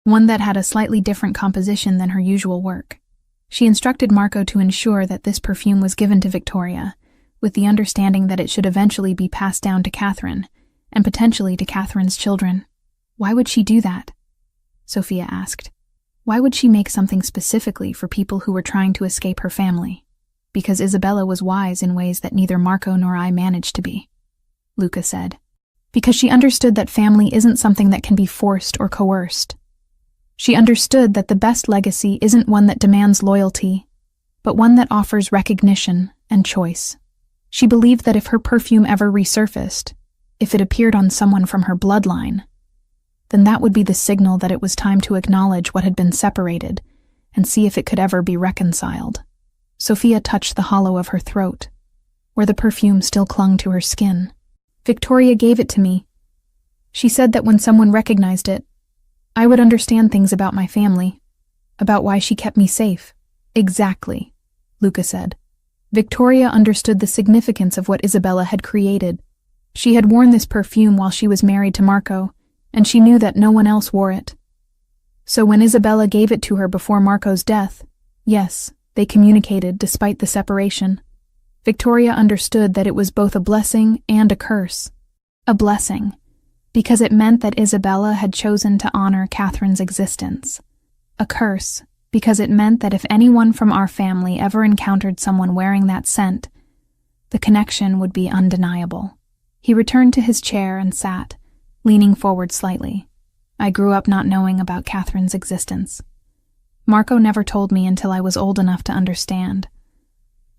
one that had a slightly different composition than her usual work. She instructed Marco to ensure that this perfume was given to Victoria, with the understanding that it should eventually be passed down to Catherine, and potentially to Catherine's children. Why would she do that? Sophia asked. Why would she make something specifically for people who were trying to escape her family? Because Isabella was wise in ways that neither Marco nor I managed to be, Luca said. Because she understood that family isn't something that can be forced or coerced. She understood that the best legacy isn't one that demands loyalty, but one that offers recognition and choice. She believed that if her perfume ever resurfaced, if it appeared on someone from her bloodline, then that would be the signal that it was time to acknowledge what had been separated and see if it could ever be reconciled. Sophia touched the hollow of her throat, where the perfume still clung to her skin. Victoria gave it to me. She said that when someone recognized it, I would understand things about my family, about why she kept me safe. Exactly, Luca said. Victoria understood the significance of what Isabella had created. She had worn this perfume while she was married to Marco, and she knew that no one else wore it. So when Isabella gave it to her before Marco's death, yes, they communicated despite the separation. Victoria understood that it was both a blessing and a curse. A blessing, because it meant that Isabella had chosen to honor Catherine's existence. A curse, because it meant that if anyone from our family ever encountered someone wearing that scent, the connection would be undeniable. He returned to his chair and sat, leaning forward slightly. I grew up not knowing about Catherine's existence. Marco never told me until I was old enough to understand.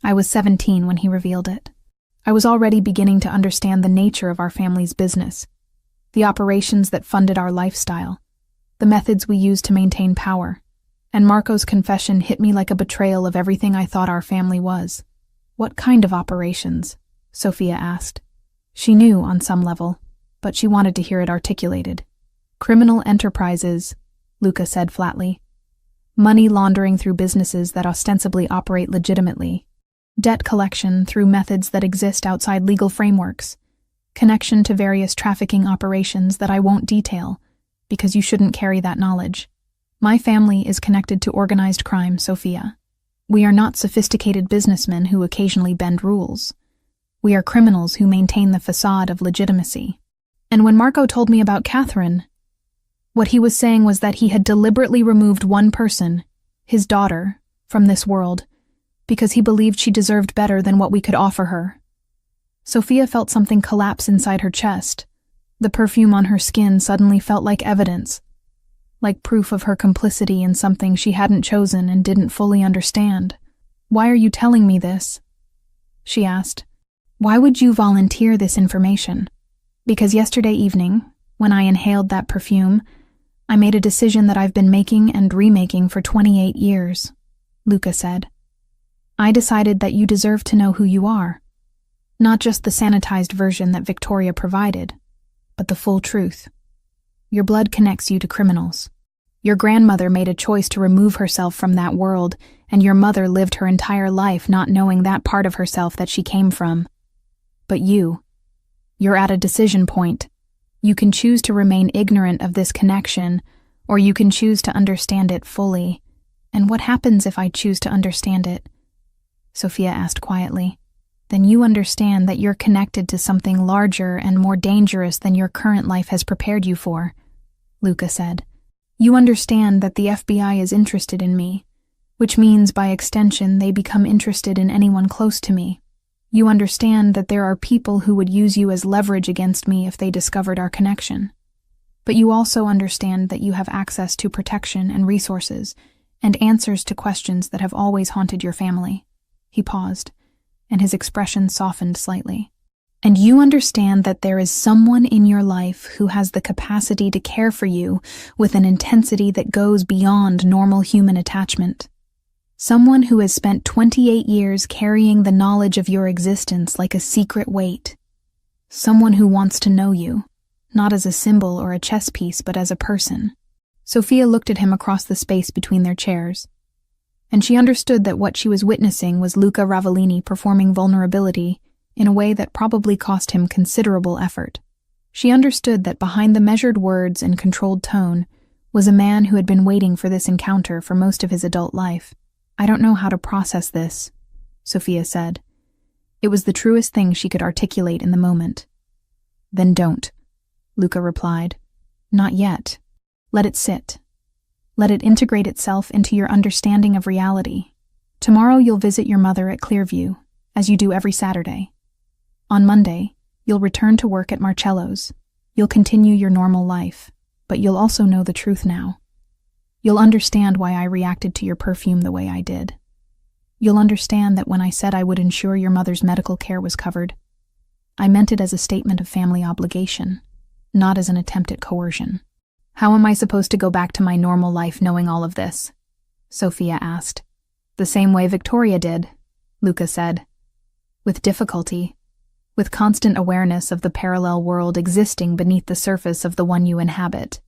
I was 17 when he revealed it. I was already beginning to understand the nature of our family's business, the operations that funded our lifestyle, the methods we used to maintain power, and Marco's confession hit me like a betrayal of everything I thought our family was. What kind of operations? Sophia asked. She knew on some level, but she wanted to hear it articulated. Criminal enterprises, Luca said flatly. Money laundering through businesses that ostensibly operate legitimately. Debt collection through methods that exist outside legal frameworks. Connection to various trafficking operations that I won't detail, because you shouldn't carry that knowledge. My family is connected to organized crime, Sophia. We are not sophisticated businessmen who occasionally bend rules. We are criminals who maintain the facade of legitimacy. And when Marco told me about Catherine, what he was saying was that he had deliberately removed one person, his daughter, from this world, because he believed she deserved better than what we could offer her. Sophia felt something collapse inside her chest. The perfume on her skin suddenly felt like evidence, like proof of her complicity in something she hadn't chosen and didn't fully understand. "Why are you telling me this?" she asked. "Why would you volunteer this information?" "Because yesterday evening, when I inhaled that perfume, I made a decision that I've been making and remaking for 28 years, Luca said. I decided that you deserve to know who you are. Not just the sanitized version that Victoria provided, but the full truth. Your blood connects you to criminals. Your grandmother made a choice to remove herself from that world, and your mother lived her entire life not knowing that part of herself that she came from. But you're at a decision point. You can choose to remain ignorant of this connection, or you can choose to understand it fully. And what happens if I choose to understand it?" Sophia asked quietly. "Then you understand that you're connected to something larger and more dangerous than your current life has prepared you for," Luca said. "You understand that the FBI is interested in me, which means by extension they become interested in anyone close to me. You understand that there are people who would use you as leverage against me if they discovered our connection. But you also understand that you have access to protection and resources, and answers to questions that have always haunted your family." He paused, and his expression softened slightly. And you understand that there is someone in your life who has the capacity to care for you with an intensity that goes beyond normal human attachment. Someone who has spent 28 years carrying the knowledge of your existence like a secret weight. Someone who wants to know you, not as a symbol or a chess piece, but as a person. Sophia looked at him across the space between their chairs, and she understood that what she was witnessing was Luca Ravellini performing vulnerability in a way that probably cost him considerable effort. She understood that behind the measured words and controlled tone was a man who had been waiting for this encounter for most of his adult life. "I don't know how to process this," Sophia said. It was the truest thing she could articulate in the moment. "Then don't," Luca replied. "Not yet. Let it sit. Let it integrate itself into your understanding of reality. Tomorrow you'll visit your mother at Clearview, as you do every Saturday. On Monday, you'll return to work at Marcello's. You'll continue your normal life, but you'll also know the truth now. You'll understand why I reacted to your perfume the way I did. You'll understand that when I said I would ensure your mother's medical care was covered, I meant it as a statement of family obligation, not as an attempt at coercion." "How am I supposed to go back to my normal life knowing all of this?" Sophia asked. "The same way Victoria did," Luca said. "With difficulty, with constant awareness of the parallel world existing beneath the surface of the one you inhabit,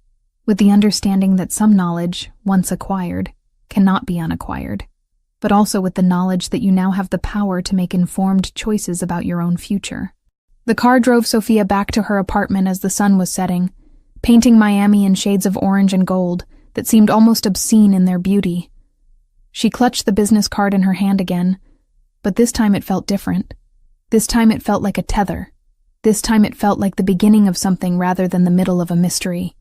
with the understanding that some knowledge, once acquired, cannot be unacquired, but also with the knowledge that you now have the power to make informed choices about your own future." The car drove Sophia back to her apartment as the sun was setting, painting Miami in shades of orange and gold that seemed almost obscene in their beauty. She clutched the business card in her hand again, but this time it felt different. This time it felt like a tether. This time it felt like the beginning of something rather than the middle of a mystery.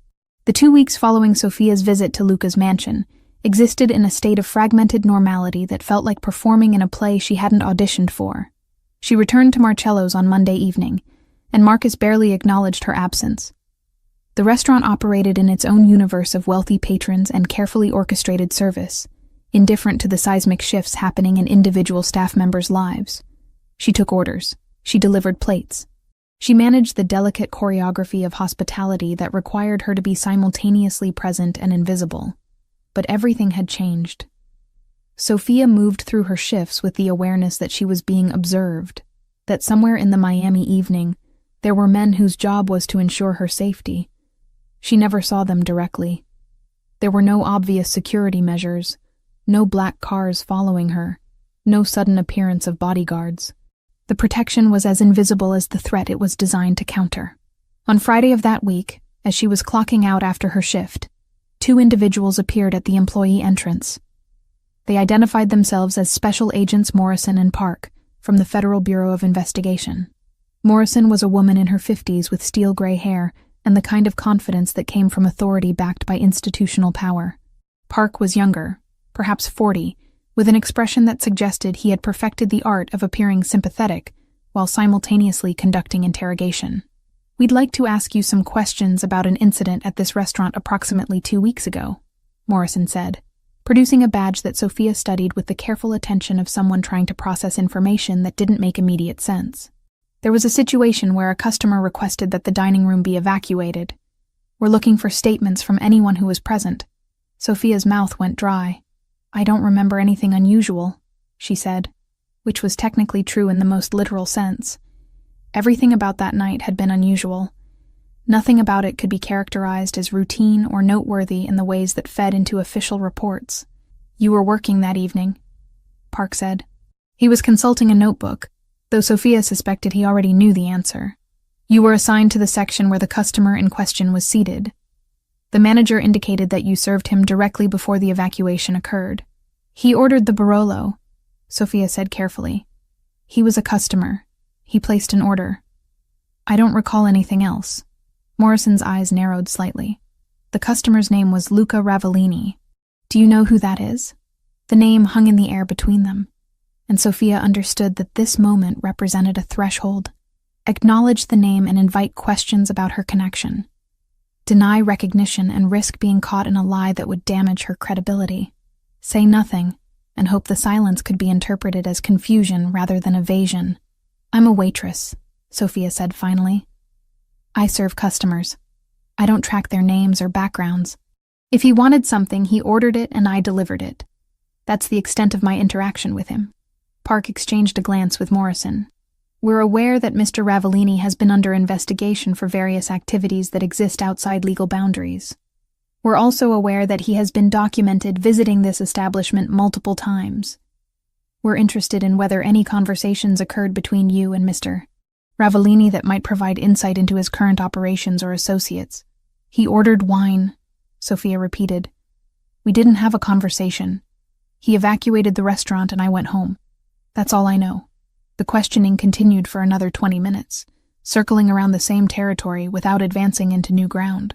The 2 weeks following Sophia's visit to Luca's mansion existed in a state of fragmented normality that felt like performing in a play she hadn't auditioned for. She returned to Marcello's on Monday evening, and Marcus barely acknowledged her absence. The restaurant operated in its own universe of wealthy patrons and carefully orchestrated service, indifferent to the seismic shifts happening in individual staff members' lives. She took orders. She delivered plates. She managed the delicate choreography of hospitality that required her to be simultaneously present and invisible. But everything had changed. Sophia moved through her shifts with the awareness that she was being observed, that somewhere in the Miami evening, there were men whose job was to ensure her safety. She never saw them directly. There were no obvious security measures, no black cars following her, no sudden appearance of bodyguards. The protection was as invisible as the threat it was designed to counter. On Friday of that week, as she was clocking out after her shift, 2 individuals appeared at the employee entrance. They identified themselves as Special Agents Morrison and Park from the Federal Bureau of Investigation. Morrison was a woman in her 50s with steel-gray hair and the kind of confidence that came from authority backed by institutional power. Park was younger, perhaps 40, with an expression that suggested he had perfected the art of appearing sympathetic while simultaneously conducting interrogation. "We'd like to ask you some questions about an incident at this restaurant approximately 2 weeks ago," Morrison said, producing a badge that Sophia studied with the careful attention of someone trying to process information that didn't make immediate sense. "There was a situation where a customer requested that the dining room be evacuated. We're looking for statements from anyone who was present." Sophia's mouth went dry. "I don't remember anything unusual," she said, which was technically true in the most literal sense. Everything about that night had been unusual. Nothing about it could be characterized as routine or noteworthy in the ways that fed into official reports. "You were working that evening," Park said. He was consulting a notebook, though Sophia suspected he already knew the answer. "You were assigned to the section where the customer in question was seated. The manager indicated that you served him directly before the evacuation occurred. He ordered the Barolo," Sophia said carefully. "He was a customer. He placed an order. I don't recall anything else." Morrison's eyes narrowed slightly. "The customer's name was Luca Ravellini. Do you know who that is?" The name hung in the air between them, and Sophia understood that this moment represented a threshold. Acknowledge the name and invite questions about her connection. Deny recognition and risk being caught in a lie that would damage her credibility. Say nothing, and hope the silence could be interpreted as confusion rather than evasion. "I'm a waitress," Sophia said finally. I serve customers. I don't track their names or backgrounds. If he wanted something, he ordered it and I delivered it. That's the extent of my interaction with him. Park exchanged a glance with Morrison. We're aware that Mr. Ravellini has been under investigation for various activities that exist outside legal boundaries. We're also aware that he has been documented visiting this establishment multiple times. We're interested in whether any conversations occurred between you and Mr. Ravellini that might provide insight into his current operations or associates. He ordered wine, Sophia repeated. We didn't have a conversation. He evacuated the restaurant and I went home. That's all I know. The questioning continued for another 20 minutes, circling around the same territory without advancing into new ground.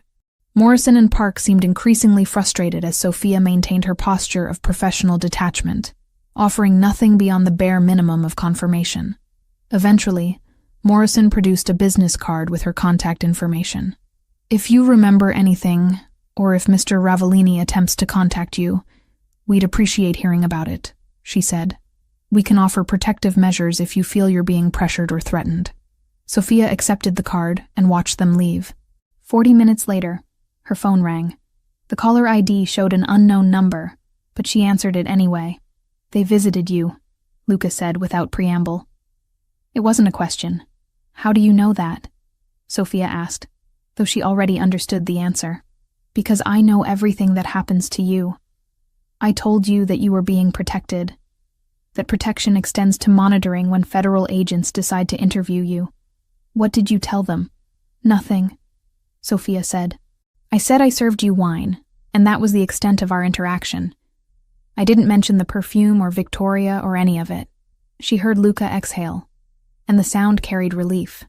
Morrison and Park seemed increasingly frustrated as Sophia maintained her posture of professional detachment, offering nothing beyond the bare minimum of confirmation. Eventually, Morrison produced a business card with her contact information. If you remember anything, or if Mr. Ravellini attempts to contact you, we'd appreciate hearing about it, she said. We can offer protective measures if you feel you're being pressured or threatened. Sophia accepted the card and watched them leave. 40 minutes later, her phone rang. The caller ID showed an unknown number, but she answered it anyway. They visited you, Luca said without preamble. It wasn't a question. How do you know that? Sophia asked, though she already understood the answer. Because I know everything that happens to you. I told you that you were being protected. That protection extends to monitoring when federal agents decide to interview you. What did you tell them? Nothing, Sophia said. I said I served you wine, and that was the extent of our interaction. I didn't mention the perfume or Victoria or any of it. She heard Luca exhale, and the sound carried relief.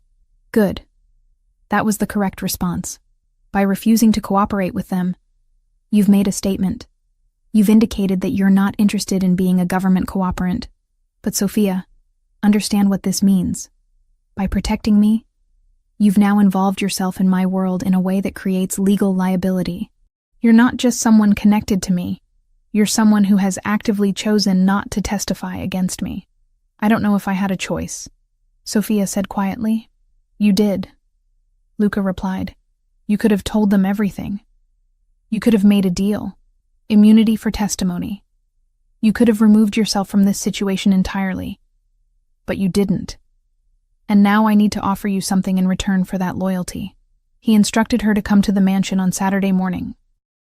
Good. That was the correct response. By refusing to cooperate with them, you've made a statement. You've indicated that you're not interested in being a government cooperant. But Sophia, understand what this means. By protecting me, you've now involved yourself in my world in a way that creates legal liability. You're not just someone connected to me. You're someone who has actively chosen not to testify against me. I don't know if I had a choice, Sophia said quietly. You did, Luca replied. You could have told them everything. You could have made a deal. Immunity for testimony. You could have removed yourself from this situation entirely. But you didn't. And now I need to offer you something in return for that loyalty. He instructed her to come to the mansion on Saturday morning.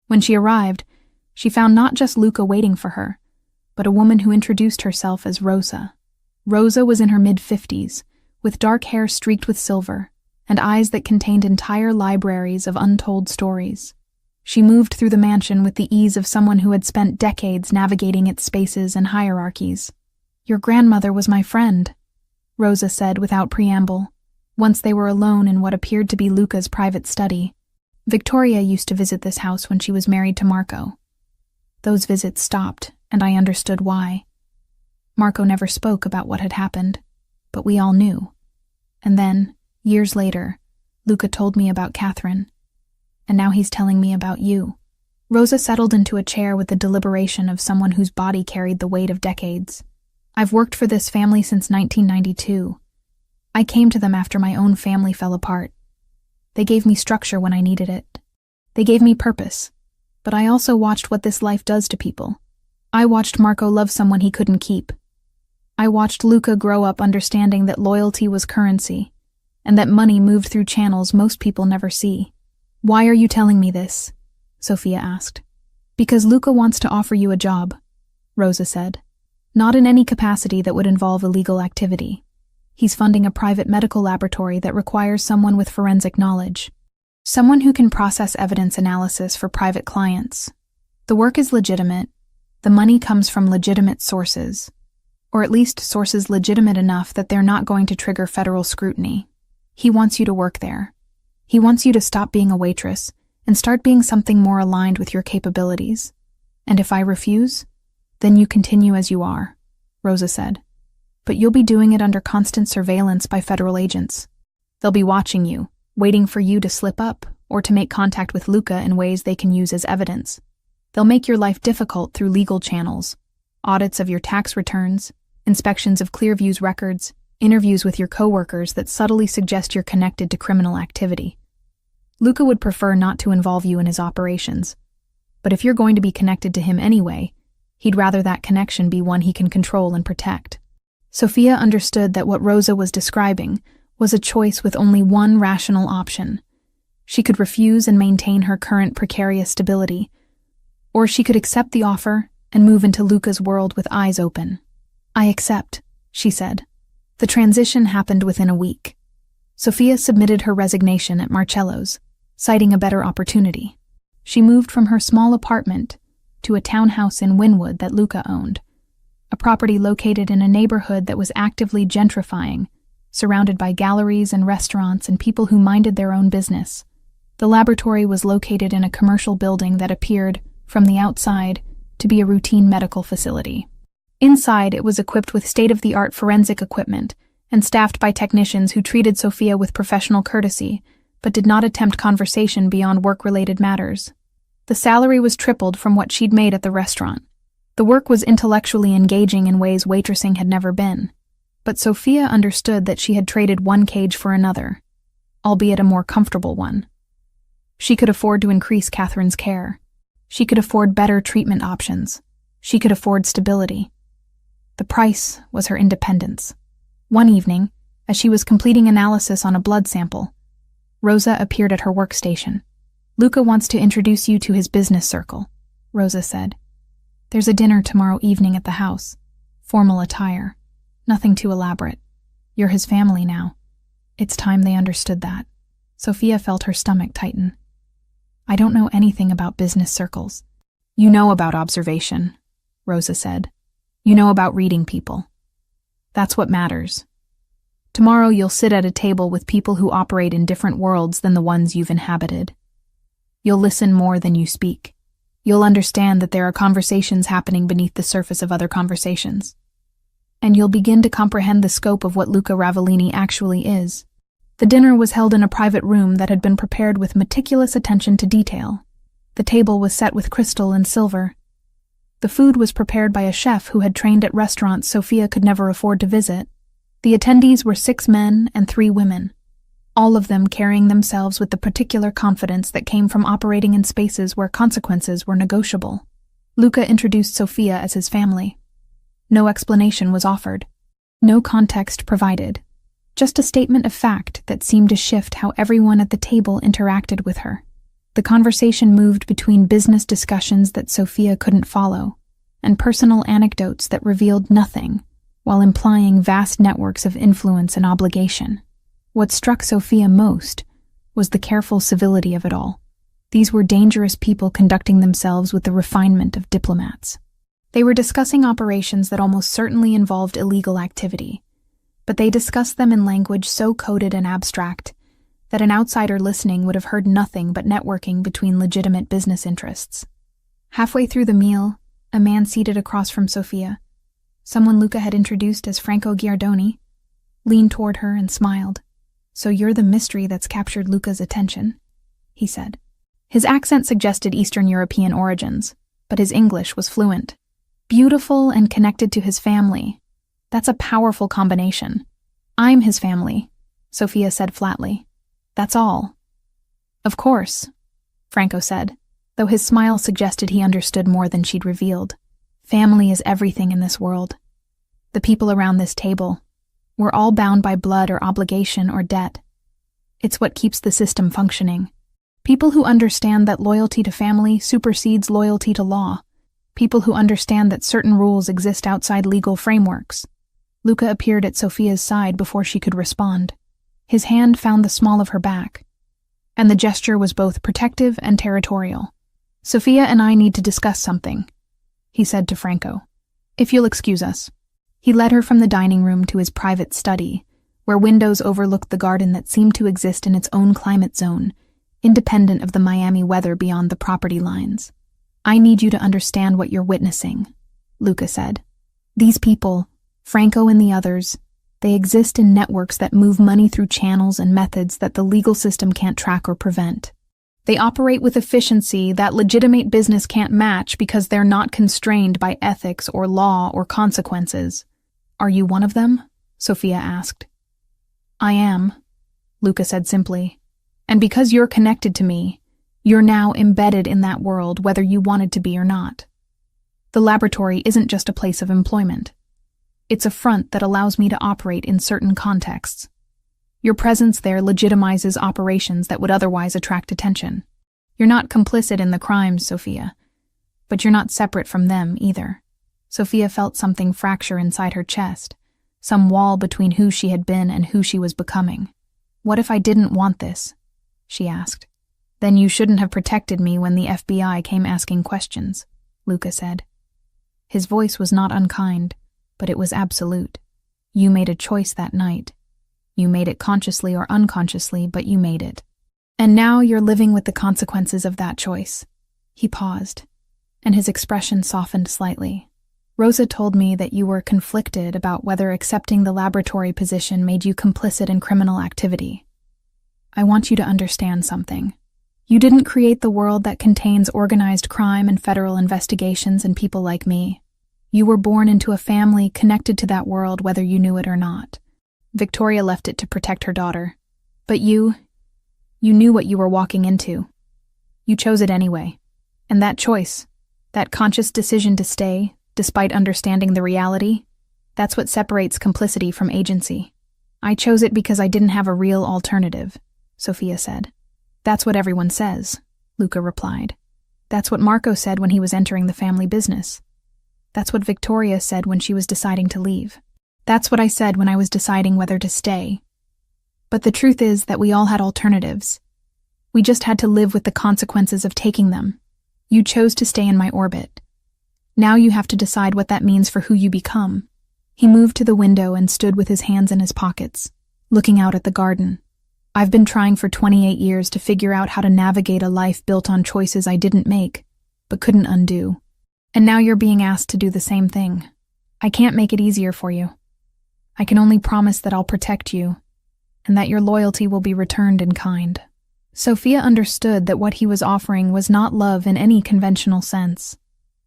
When she arrived, she found not just Luca waiting for her, but a woman who introduced herself as Rosa. Rosa was in her mid-50s, with dark hair streaked with silver, and eyes that contained entire libraries of untold stories. She moved through the mansion with the ease of someone who had spent decades navigating its spaces and hierarchies. Your grandmother was my friend, Rosa said without preamble, once they were alone in what appeared to be Luca's private study. Victoria used to visit this house when she was married to Marco. Those visits stopped, and I understood why. Marco never spoke about what had happened, but we all knew. And then, years later, Luca told me about Catherine. And now he's telling me about you. Rosa settled into a chair with the deliberation of someone whose body carried the weight of decades. I've worked for this family since 1992. I came to them after my own family fell apart. They gave me structure when I needed it. They gave me purpose. But I also watched what this life does to people. I watched Marco love someone he couldn't keep. I watched Luca grow up understanding that loyalty was currency, and that money moved through channels most people never see. Why are you telling me this? Sophia asked. Because Luca wants to offer you a job, Rosa said. Not in any capacity that would involve illegal activity. He's funding a private medical laboratory that requires someone with forensic knowledge. Someone who can process evidence analysis for private clients. The work is legitimate. The money comes from legitimate sources. Or at least sources legitimate enough that they're not going to trigger federal scrutiny. He wants you to work there. He wants you to stop being a waitress and start being something more aligned with your capabilities. And if I refuse, then you continue as you are, Rosa said. But you'll be doing it under constant surveillance by federal agents. They'll be watching you, waiting for you to slip up or to make contact with Luca in ways they can use as evidence. They'll make your life difficult through legal channels, audits of your tax returns, inspections of Clearview's records, interviews with your coworkers that subtly suggest you're connected to criminal activity. Luca would prefer not to involve you in his operations, but if you're going to be connected to him anyway, he'd rather that connection be one he can control and protect. Sophia understood that what Rosa was describing was a choice with only one rational option. She could refuse and maintain her current precarious stability, or she could accept the offer and move into Luca's world with eyes open. "I accept," she said. The transition happened within a week. Sophia submitted her resignation at Marcello's, citing a better opportunity. She moved from her small apartment to a townhouse in Wynwood that Luca owned, a property located in a neighborhood that was actively gentrifying, surrounded by galleries and restaurants and people who minded their own business. The laboratory was located in a commercial building that appeared, from the outside, to be a routine medical facility. Inside, it was equipped with state-of-the-art forensic equipment and staffed by technicians who treated Sophia with professional courtesy, but did not attempt conversation beyond work-related matters. The salary was tripled from what she'd made at the restaurant. The work was intellectually engaging in ways waitressing had never been, but Sophia understood that she had traded one cage for another, albeit a more comfortable one. She could afford to increase Catherine's care. She could afford better treatment options. She could afford stability. The price was her independence. One evening, as she was completing analysis on a blood sample, Rosa appeared at her workstation. "Luca wants to introduce you to his business circle," Rosa said. "There's a dinner tomorrow evening at the house. Formal attire. Nothing too elaborate. You're his family now." It's time they understood that. Sophia felt her stomach tighten. "I don't know anything about business circles." "You know about observation," Rosa said. "You know about reading people. That's what matters. Tomorrow you'll sit at a table with people who operate in different worlds than the ones you've inhabited. You'll listen more than you speak. You'll understand that there are conversations happening beneath the surface of other conversations. And you'll begin to comprehend the scope of what Luca Ravellini actually is." The dinner was held in a private room that had been prepared with meticulous attention to detail. The table was set with crystal and silver. The food was prepared by a chef who had trained at restaurants Sophia could never afford to visit. The attendees were 6 men and 3 women, all of them carrying themselves with the particular confidence that came from operating in spaces where consequences were negotiable. Luca introduced Sophia as his family. No explanation was offered. No context provided. Just a statement of fact that seemed to shift how everyone at the table interacted with her. The conversation moved between business discussions that Sophia couldn't follow and personal anecdotes that revealed nothing, while implying vast networks of influence and obligation. What struck Sophia most was the careful civility of it all. These were dangerous people conducting themselves with the refinement of diplomats. They were discussing operations that almost certainly involved illegal activity, but they discussed them in language so coded and abstract that an outsider listening would have heard nothing but networking between legitimate business interests. Halfway through the meal, a man seated across from Sophia, someone Luca had introduced as Franco Giardoni, leaned toward her and smiled. "So you're the mystery that's captured Luca's attention," he said. His accent suggested Eastern European origins, but his English was fluent. Beautiful and connected to his family. That's a powerful combination. "I'm his family," Sophia said flatly. "That's all." "Of course," Franco said, though his smile suggested he understood more than she'd revealed. "Family is everything in this world. The people around this table, we're all bound by blood or obligation or debt. It's what keeps the system functioning. People who understand that loyalty to family supersedes loyalty to law. People who understand that certain rules exist outside legal frameworks." Luca appeared at Sophia's side before she could respond. His hand found the small of her back, and the gesture was both protective and territorial. "Sophia and I need to discuss something," he said to Franco. "If you'll excuse us." He led her from the dining room to his private study, where windows overlooked the garden that seemed to exist in its own climate zone, independent of the Miami weather beyond the property lines. "I need you to understand what you're witnessing," Luca said. "These people, Franco and the others, they exist in networks that move money through channels and methods that the legal system can't track or prevent. They operate with efficiency that legitimate business can't match because they're not constrained by ethics or law or consequences. Are you one of them?" Sophia asked. I am, Luca said simply. And because you're connected to me, you're now embedded in that world whether you wanted to be or not. The laboratory isn't just a place of employment. It's a front that allows me to operate in certain contexts. Your presence there legitimizes operations that would otherwise attract attention. You're not complicit in the crimes, Sophia, but you're not separate from them either. Sophia felt something fracture inside her chest, some wall between who she had been and who she was becoming. What if I didn't want this? She asked. Then you shouldn't have protected me when the FBI came asking questions, Luca said. His voice was not unkind, but it was absolute. You made a choice that night. You made it consciously or unconsciously, but you made it. And now you're living with the consequences of that choice. He paused, and his expression softened slightly. Rosa told me that you were conflicted about whether accepting the laboratory position made you complicit in criminal activity. I want you to understand something. You didn't create the world that contains organized crime and federal investigations and people like me. You were born into a family connected to that world whether you knew it or not. Victoria left it to protect her daughter. But you knew what you were walking into. You chose it anyway. And that choice, that conscious decision to stay, despite understanding the reality, that's what separates complicity from agency. I chose it because I didn't have a real alternative, Sophia said. That's what everyone says, Luca replied. That's what Marco said when he was entering the family business. That's what Victoria said when she was deciding to leave. That's what I said when I was deciding whether to stay. But the truth is that we all had alternatives. We just had to live with the consequences of taking them. You chose to stay in my orbit. Now you have to decide what that means for who you become. He moved to the window and stood with his hands in his pockets, looking out at the garden. I've been trying for 28 years to figure out how to navigate a life built on choices I didn't make, but couldn't undo. And now you're being asked to do the same thing. I can't make it easier for you. I can only promise that I'll protect you, and that your loyalty will be returned in kind. Sophia understood that what he was offering was not love in any conventional sense,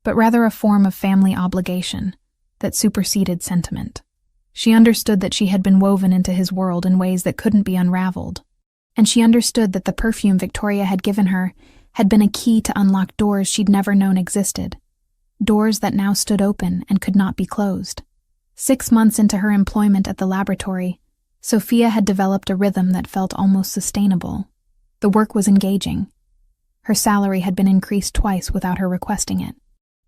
but rather a form of family obligation that superseded sentiment. She understood that she had been woven into his world in ways that couldn't be unraveled, and she understood that the perfume Victoria had given her had been a key to unlock doors she'd never known existed, doors that now stood open and could not be closed. 6 months into her employment at the laboratory, Sophia had developed a rhythm that felt almost sustainable. The work was engaging. Her salary had been increased twice without her requesting it.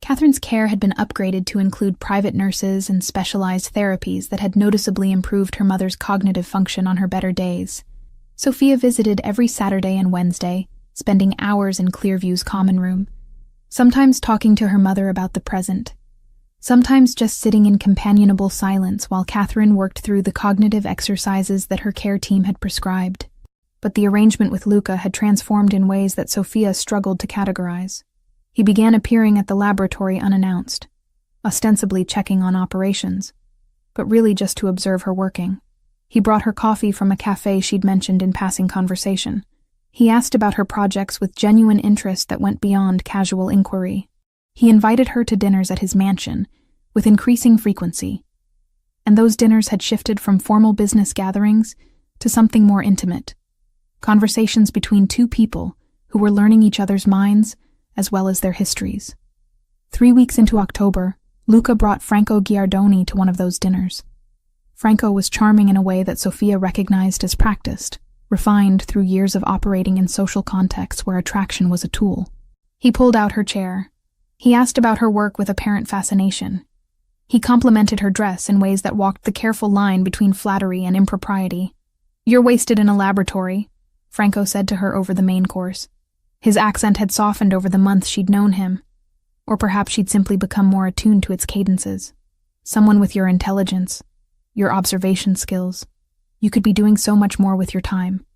Catherine's care had been upgraded to include private nurses and specialized therapies that had noticeably improved her mother's cognitive function on her better days. Sophia visited every Saturday and Wednesday, spending hours in Clearview's common room, sometimes talking to her mother about the present, sometimes just sitting in companionable silence while Catherine worked through the cognitive exercises that her care team had prescribed. But the arrangement with Luca had transformed in ways that Sophia struggled to categorize. He began appearing at the laboratory unannounced, ostensibly checking on operations, but really just to observe her working. He brought her coffee from a cafe she'd mentioned in passing conversation. He asked about her projects with genuine interest that went beyond casual inquiry. He invited her to dinners at his mansion, with increasing frequency, and those dinners had shifted from formal business gatherings to something more intimate, conversations between two people who were learning each other's minds as well as their histories. 3 weeks into October, Luca brought Franco Giardoni to one of those dinners. Franco was charming in a way that Sophia recognized as practiced, refined through years of operating in social contexts where attraction was a tool. He pulled out her chair. He asked about her work with apparent fascination. He complimented her dress in ways that walked the careful line between flattery and impropriety. "You're wasted in a laboratory," Franco said to her over the main course. His accent had softened over the months she'd known him, or perhaps she'd simply become more attuned to its cadences. "Someone with your intelligence, your observation skills, you could be doing so much more with your time."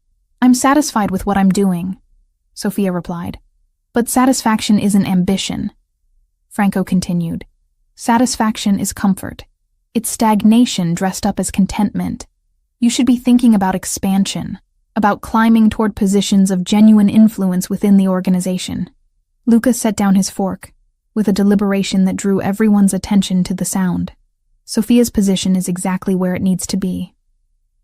"I'm satisfied with what I'm doing," Sophia replied. "But satisfaction isn't ambition," Franco continued. "Satisfaction is comfort. It's stagnation dressed up as contentment. You should be thinking about expansion, about climbing toward positions of genuine influence within the organization." Luca set down his fork, with a deliberation that drew everyone's attention to the sound. Sophia's position is exactly where it needs to be,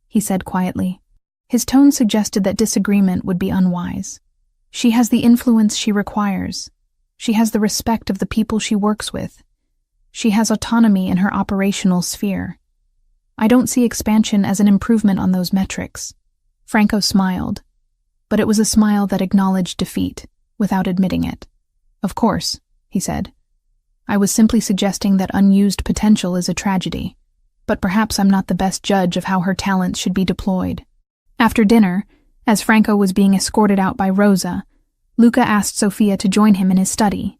he said quietly. His tone suggested that disagreement would be unwise. She has the influence she requires. She has the respect of the people she works with. She has autonomy in her operational sphere. I don't see expansion as an improvement on those metrics. Franco smiled, but it was a smile that acknowledged defeat, without admitting it. Of course, he said. I was simply suggesting that unused potential is a tragedy, but perhaps I'm not the best judge of how her talents should be deployed. After dinner, as Franco was being escorted out by Rosa, Luca asked Sophia to join him in his study.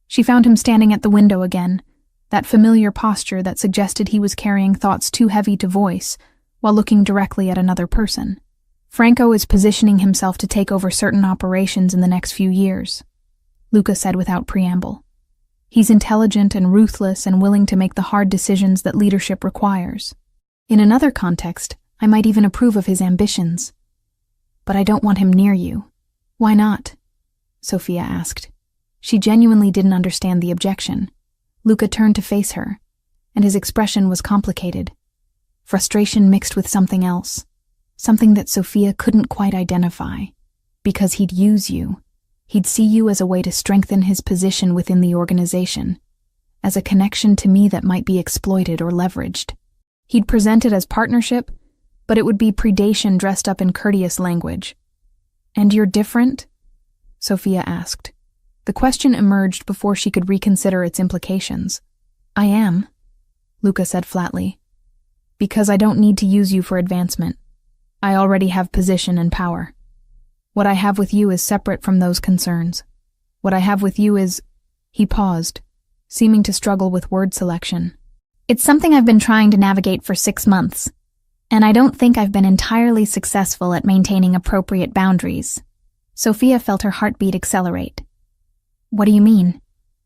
She found him standing at the window again, that familiar posture that suggested he was carrying thoughts too heavy to voice while looking directly at another person. Franco is positioning himself to take over certain operations in the next few years, Luca said without preamble. He's intelligent and ruthless and willing to make the hard decisions that leadership requires. In another context, I might even approve of his ambitions. But I don't want him near you. Why not? Sophia asked. She genuinely didn't understand the objection. Luca turned to face her, and his expression was complicated. Frustration mixed with something else, something that Sophia couldn't quite identify. Because he'd use you. He'd see you as a way to strengthen his position within the organization, as a connection to me that might be exploited or leveraged. He'd present it as partnership, but it would be predation dressed up in courteous language. And you're different? Sophia asked. The question emerged before she could reconsider its implications. I am, Luca said flatly. Because I don't need to use you for advancement. I already have position and power. What I have with you is separate from those concerns. What I have with you is... He paused, seeming to struggle with word selection. It's something I've been trying to navigate for 6 months, and I don't think I've been entirely successful at maintaining appropriate boundaries. Sophia felt her heartbeat accelerate. What do you mean?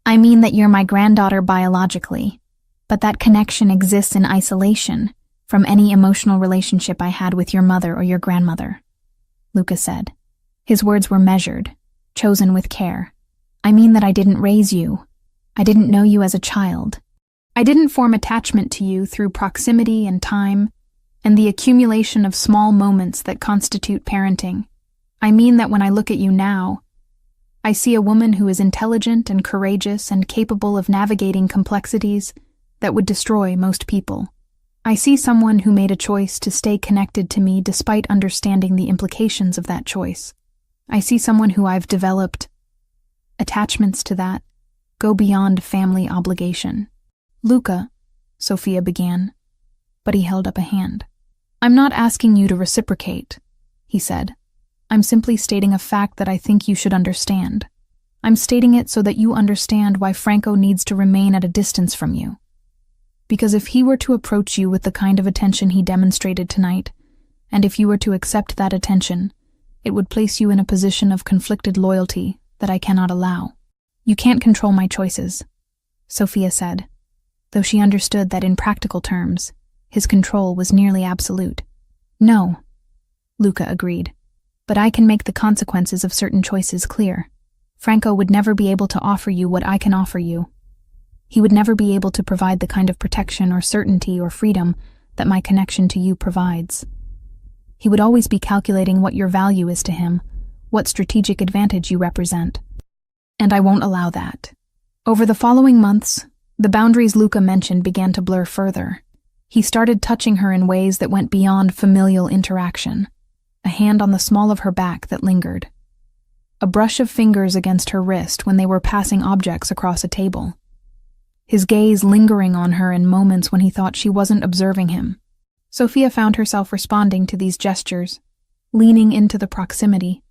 I mean that you're my granddaughter biologically, but that connection exists in isolation from any emotional relationship I had with your mother or your grandmother, Luca said. His words were measured, chosen with care. I mean that I didn't raise you. I didn't know you as a child. I didn't form attachment to you through proximity and time and the accumulation of small moments that constitute parenting. I mean that when I look at you now, I see a woman who is intelligent and courageous and capable of navigating complexities that would destroy most people. I see someone who made a choice to stay connected to me despite understanding the implications of that choice. I see someone who I've developed attachments to that go beyond family obligation. Luca, Sophia began, but he held up a hand. I'm not asking you to reciprocate, he said. I'm simply stating a fact that I think you should understand. I'm stating it so that you understand why Franco needs to remain at a distance from you. Because if he were to approach you with the kind of attention he demonstrated tonight, and if you were to accept that attention, it would place you in a position of conflicted loyalty that I cannot allow. You can't control my choices, Sophia said, though she understood that in practical terms, his control was nearly absolute. No, Luca agreed, but I can make the consequences of certain choices clear. Franco would never be able to offer you what I can offer you. He would never be able to provide the kind of protection or certainty or freedom that my connection to you provides. He would always be calculating what your value is to him, what strategic advantage you represent. And I won't allow that. Over the following months, the boundaries Luca mentioned began to blur further. He started touching her in ways that went beyond familial interaction, a hand on the small of her back that lingered, a brush of fingers against her wrist when they were passing objects across a table, his gaze lingering on her in moments when he thought she wasn't observing him. Sophia found herself responding to these gestures, leaning into the proximity,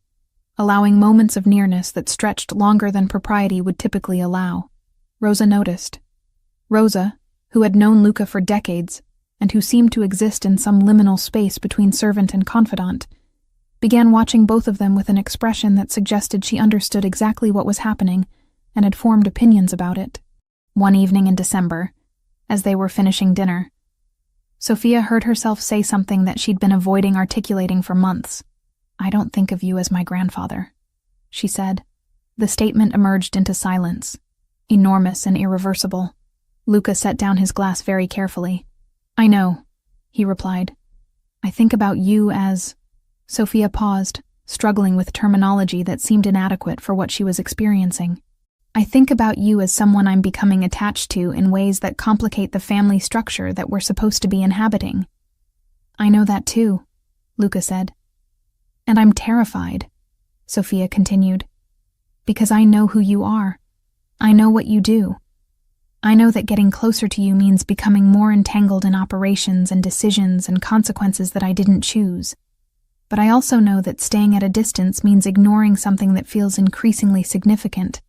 allowing moments of nearness that stretched longer than propriety would typically allow. Rosa noticed. Rosa, who had known Luca for decades, and who seemed to exist in some liminal space between servant and confidant, began watching both of them with an expression that suggested she understood exactly what was happening and had formed opinions about it. One evening in December, as they were finishing dinner, Sophia heard herself say something that she'd been avoiding articulating for months. I don't think of you as my grandfather, she said. The statement emerged into silence, enormous and irreversible. Luca set down his glass very carefully. I know, he replied. I think about you as… Sophia paused, struggling with terminology that seemed inadequate for what she was experiencing. I think about you as someone I'm becoming attached to in ways that complicate the family structure that we're supposed to be inhabiting. I know that too, Luca said. And I'm terrified, Sophia continued, because I know who you are. I know what you do. I know that getting closer to you means becoming more entangled in operations and decisions and consequences that I didn't choose. But I also know that staying at a distance means ignoring something that feels increasingly significant.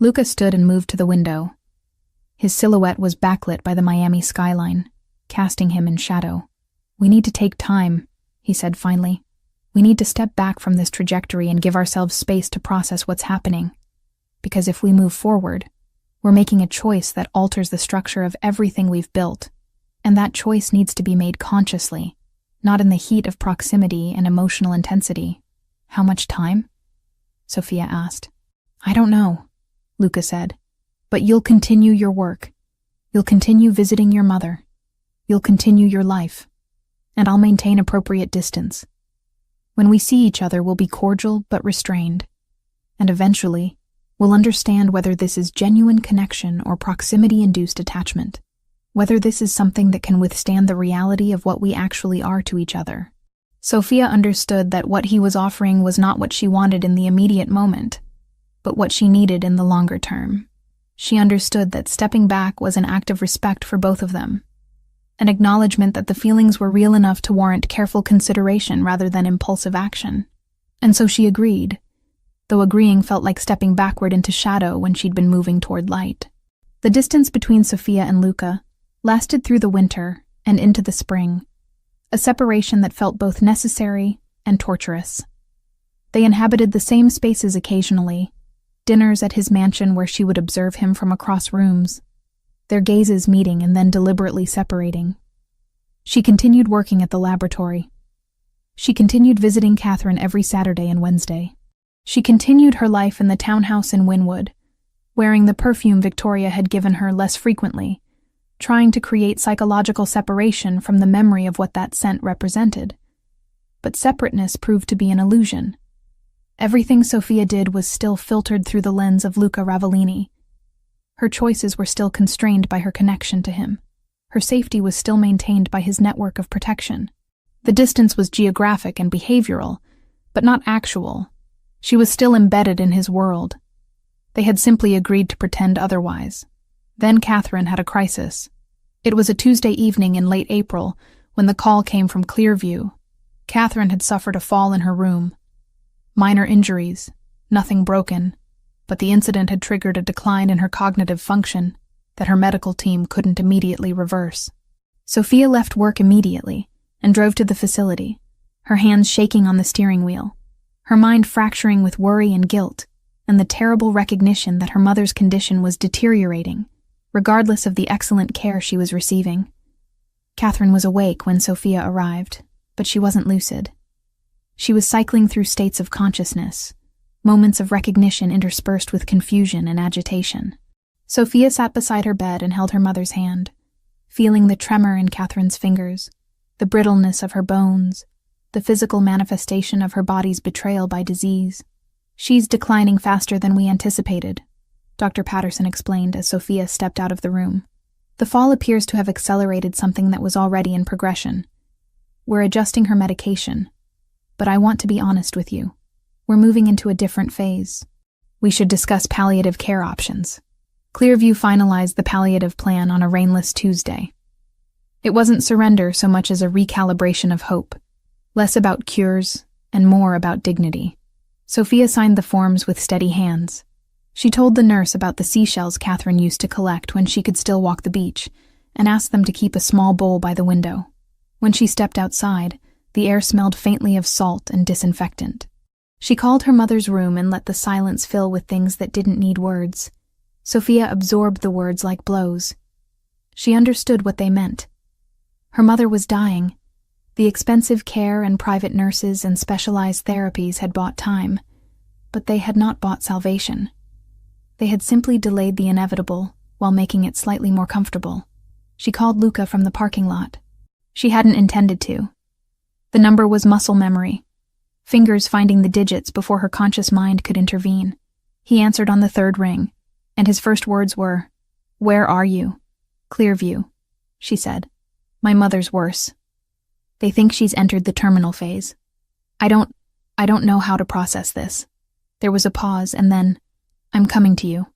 Luca stood and moved to the window. His silhouette was backlit by the Miami skyline, casting him in shadow. We need to take time, he said finally. We need to step back from this trajectory and give ourselves space to process what's happening. Because if we move forward, we're making a choice that alters the structure of everything we've built, and that choice needs to be made consciously, not in the heat of proximity and emotional intensity. How much time? Sophia asked. I don't know, Luca said, but you'll continue your work. You'll continue visiting your mother. You'll continue your life. And I'll maintain appropriate distance. When we see each other, we'll be cordial but restrained. And eventually, we'll understand whether this is genuine connection or proximity-induced attachment, whether this is something that can withstand the reality of what we actually are to each other. Sophia understood that what he was offering was not what she wanted in the immediate moment, but what she needed in the longer term. She understood that stepping back was an act of respect for both of them, an acknowledgement that the feelings were real enough to warrant careful consideration rather than impulsive action. And so she agreed, though agreeing felt like stepping backward into shadow when she'd been moving toward light. The distance between Sophia and Luca lasted through the winter and into the spring, a separation that felt both necessary and torturous. They inhabited the same spaces occasionally, dinners at his mansion where she would observe him from across rooms, their gazes meeting and then deliberately separating. She continued working at the laboratory. She continued visiting Catherine every Saturday and Wednesday. She continued her life in the townhouse in Wynwood, wearing the perfume Victoria had given her less frequently, trying to create psychological separation from the memory of what that scent represented. But separateness proved to be an illusion. Everything Sophia did was still filtered through the lens of Luca Ravellini. Her choices were still constrained by her connection to him. Her safety was still maintained by his network of protection. The distance was geographic and behavioral, but not actual. She was still embedded in his world. They had simply agreed to pretend otherwise. Then Catherine had a crisis. It was a Tuesday evening in late April when the call came from Clearview. Catherine had suffered a fall in her room. Minor injuries, nothing broken, but the incident had triggered a decline in her cognitive function that her medical team couldn't immediately reverse. Sophia left work immediately and drove to the facility, her hands shaking on the steering wheel, her mind fracturing with worry and guilt, and the terrible recognition that her mother's condition was deteriorating, regardless of the excellent care she was receiving. Catherine was awake when Sophia arrived, but she wasn't lucid. She was cycling through states of consciousness, moments of recognition interspersed with confusion and agitation. Sophia sat beside her bed and held her mother's hand, feeling the tremor in Catherine's fingers, the brittleness of her bones, the physical manifestation of her body's betrayal by disease. She's declining faster than we anticipated, Dr. Patterson explained as Sophia stepped out of the room. The fall appears to have accelerated something that was already in progression. We're adjusting her medication, but I want to be honest with you. We're moving into a different phase. We should discuss palliative care options. Clearview finalized the palliative plan on a rainless Tuesday. It wasn't surrender so much as a recalibration of hope, less about cures and more about dignity. Sophia signed the forms with steady hands. She told the nurse about the seashells Catherine used to collect when she could still walk the beach, and asked them to keep a small bowl by the window. When she stepped outside, the air smelled faintly of salt and disinfectant. She called her mother's room and let the silence fill with things that didn't need words. Sophia absorbed the words like blows. She understood what they meant. Her mother was dying. The expensive care and private nurses and specialized therapies had bought time, but they had not bought salvation. They had simply delayed the inevitable while making it slightly more comfortable. She called Luca from the parking lot. She hadn't intended to. The number was muscle memory, fingers finding the digits before her conscious mind could intervene. He answered on the third ring, and his first words were, "Where are you?" "Clearview," she said. "My mother's worse. They think she's entered the terminal phase. I don't know how to process this." There was a pause, and then, "I'm coming to you."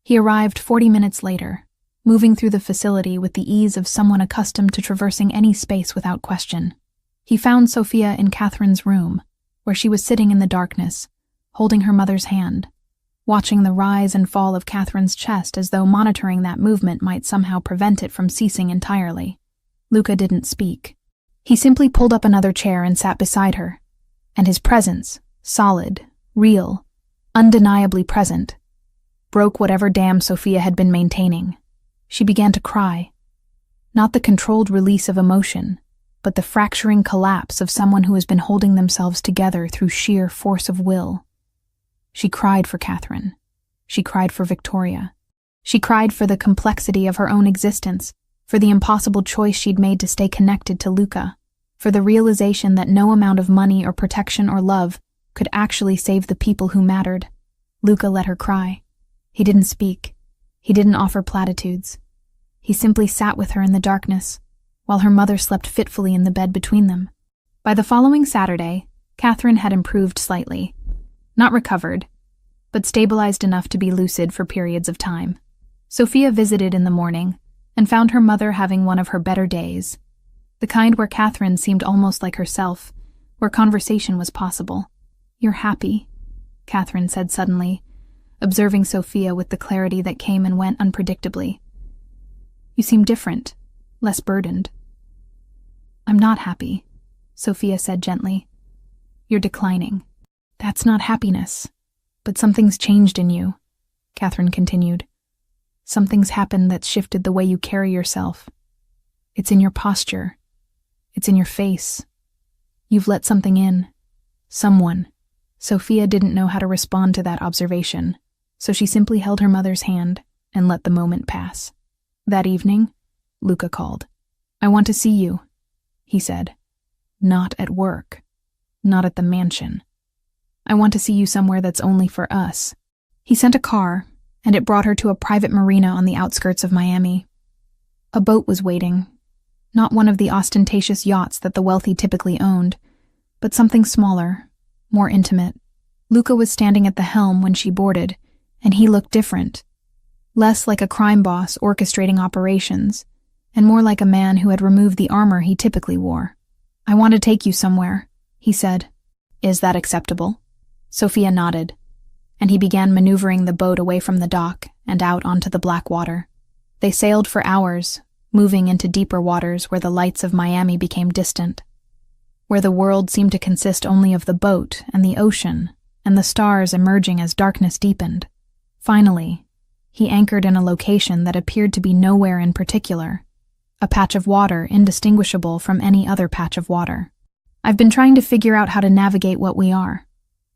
He arrived 40 minutes later, moving through the facility with the ease of someone accustomed to traversing any space without question. He found Sophia in Catherine's room, where she was sitting in the darkness, holding her mother's hand, watching the rise and fall of Catherine's chest as though monitoring that movement might somehow prevent it from ceasing entirely. Luca didn't speak. He simply pulled up another chair and sat beside her, and his presence, solid, real, undeniably present, broke whatever dam Sophia had been maintaining. She began to cry. Not the controlled release of emotion, but the fracturing collapse of someone who has been holding themselves together through sheer force of will. She cried for Catherine. She cried for Victoria. She cried for the complexity of her own existence, for the impossible choice she'd made to stay connected to Luca, for the realization that no amount of money or protection or love could actually save the people who mattered. Luca let her cry. He didn't speak. He didn't offer platitudes. He simply sat with her in the darkness, while her mother slept fitfully in the bed between them. By the following Saturday, Catherine had improved slightly. Not recovered, but stabilized enough to be lucid for periods of time. Sophia visited in the morning and found her mother having one of her better days, the kind where Catherine seemed almost like herself, where conversation was possible. "You're happy," Catherine said suddenly, observing Sophia with the clarity that came and went unpredictably. "You seem different, less burdened." "I'm not happy," Sophia said gently. "You're declining." "That's not happiness, but something's changed in you," Catherine continued. "Something's happened that's shifted the way you carry yourself. It's in your posture. It's in your face. You've let something in. Someone." Sophia didn't know how to respond to that observation, so she simply held her mother's hand and let the moment pass. That evening, Luca called. "I want to see you," he said. "Not at work. Not at the mansion. I want to see you somewhere that's only for us." He sent a car, and it brought her to a private marina on the outskirts of Miami. A boat was waiting, not one of the ostentatious yachts that the wealthy typically owned, but something smaller, more intimate. Luca was standing at the helm when she boarded, and he looked different. Less like a crime boss orchestrating operations, and more like a man who had removed the armor he typically wore. "I want to take you somewhere," he said. "Is that acceptable?" Sophia nodded, and he began maneuvering the boat away from the dock and out onto the black water. They sailed for hours, moving into deeper waters where the lights of Miami became distant, where the world seemed to consist only of the boat and the ocean, and the stars emerging as darkness deepened. Finally, he anchored in a location that appeared to be nowhere in particular, a patch of water indistinguishable from any other patch of water. "I've been trying to figure out how to navigate what we are,"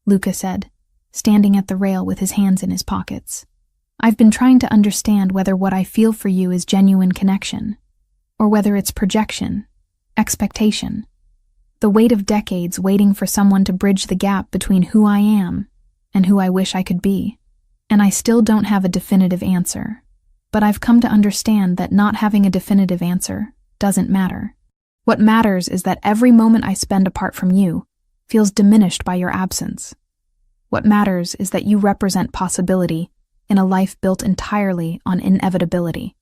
Luca said, standing at the rail with his hands in his pockets. "I've been trying to understand whether what I feel for you is genuine connection, or whether it's projection, expectation, the weight of decades waiting for someone to bridge the gap between who I am and who I wish I could be. And I still don't have a definitive answer, but I've come to understand that not having a definitive answer doesn't matter. What matters is that every moment I spend apart from you feels diminished by your absence. What matters is that you represent possibility in a life built entirely on inevitability.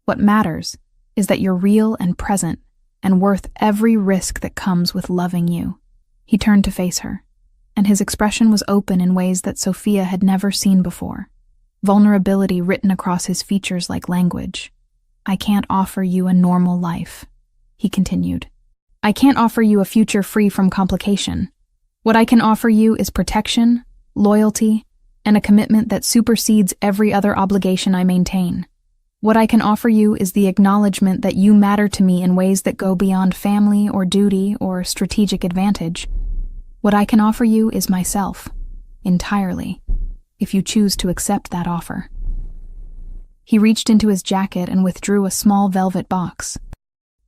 What matters is that you're real and present and worth every risk that comes with loving you." He turned to face her, and his expression was open in ways that Sophia had never seen before, vulnerability written across his features like language. "I can't offer you a normal life," he continued. "I can't offer you a future free from complication. What I can offer you is protection, loyalty, and a commitment that supersedes every other obligation I maintain. What I can offer you is the acknowledgement that you matter to me in ways that go beyond family or duty or strategic advantage. What I can offer you is myself, entirely, if you choose to accept that offer." He reached into his jacket and withdrew a small velvet box.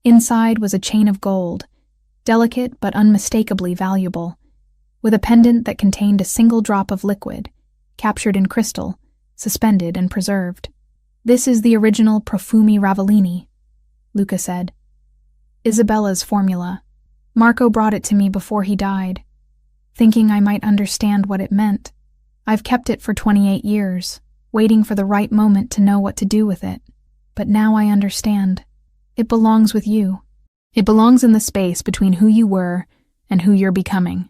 Inside was a chain of gold, delicate but unmistakably valuable, with a pendant that contained a single drop of liquid, captured in crystal, suspended and preserved. "This is the original Perfume Ravellini," Luca said. "Isabella's formula. Marco brought it to me before he died, thinking I might understand what it meant. I've kept it for 28 years, waiting for the right moment to know what to do with it. But now I understand. It belongs with you. It belongs in the space between who you were and who you're becoming.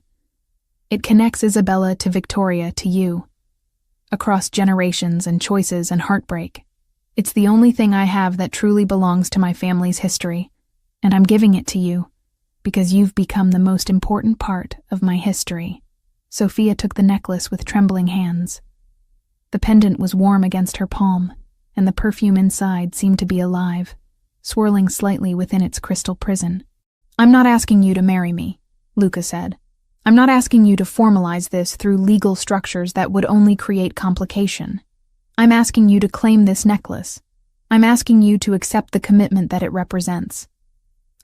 It connects Isabella to Victoria to you, across generations and choices and heartbreak. It's the only thing I have that truly belongs to my family's history, and I'm giving it to you, because you've become the most important part of my history." Sophia took the necklace with trembling hands. The pendant was warm against her palm, and the perfume inside seemed to be alive, swirling slightly within its crystal prison. "I'm not asking you to marry me," Luca said. "I'm not asking you to formalize this through legal structures that would only create complication. I'm asking you to claim this necklace. I'm asking you to accept the commitment that it represents.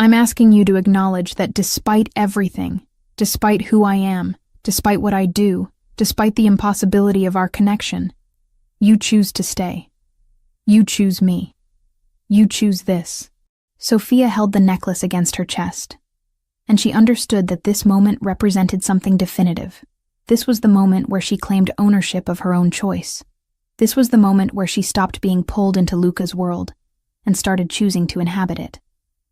I'm asking you to acknowledge that despite everything, despite who I am, despite what I do, despite the impossibility of our connection, you choose to stay. You choose me. You choose this." Sophia held the necklace against her chest, and she understood that this moment represented something definitive. This was the moment where she claimed ownership of her own choice. This was the moment where she stopped being pulled into Luca's world and started choosing to inhabit it.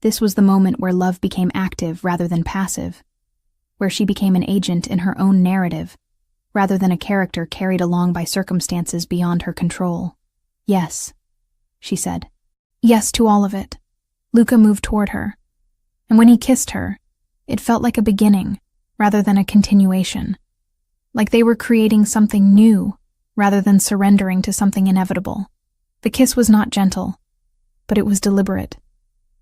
This was the moment where love became active rather than passive, where she became an agent in her own narrative, rather than a character carried along by circumstances beyond her control. "Yes," she said. "Yes to all of it." Luca moved toward her, and when he kissed her, it felt like a beginning rather than a continuation, like they were creating something new rather than surrendering to something inevitable. The kiss was not gentle, but it was deliberate,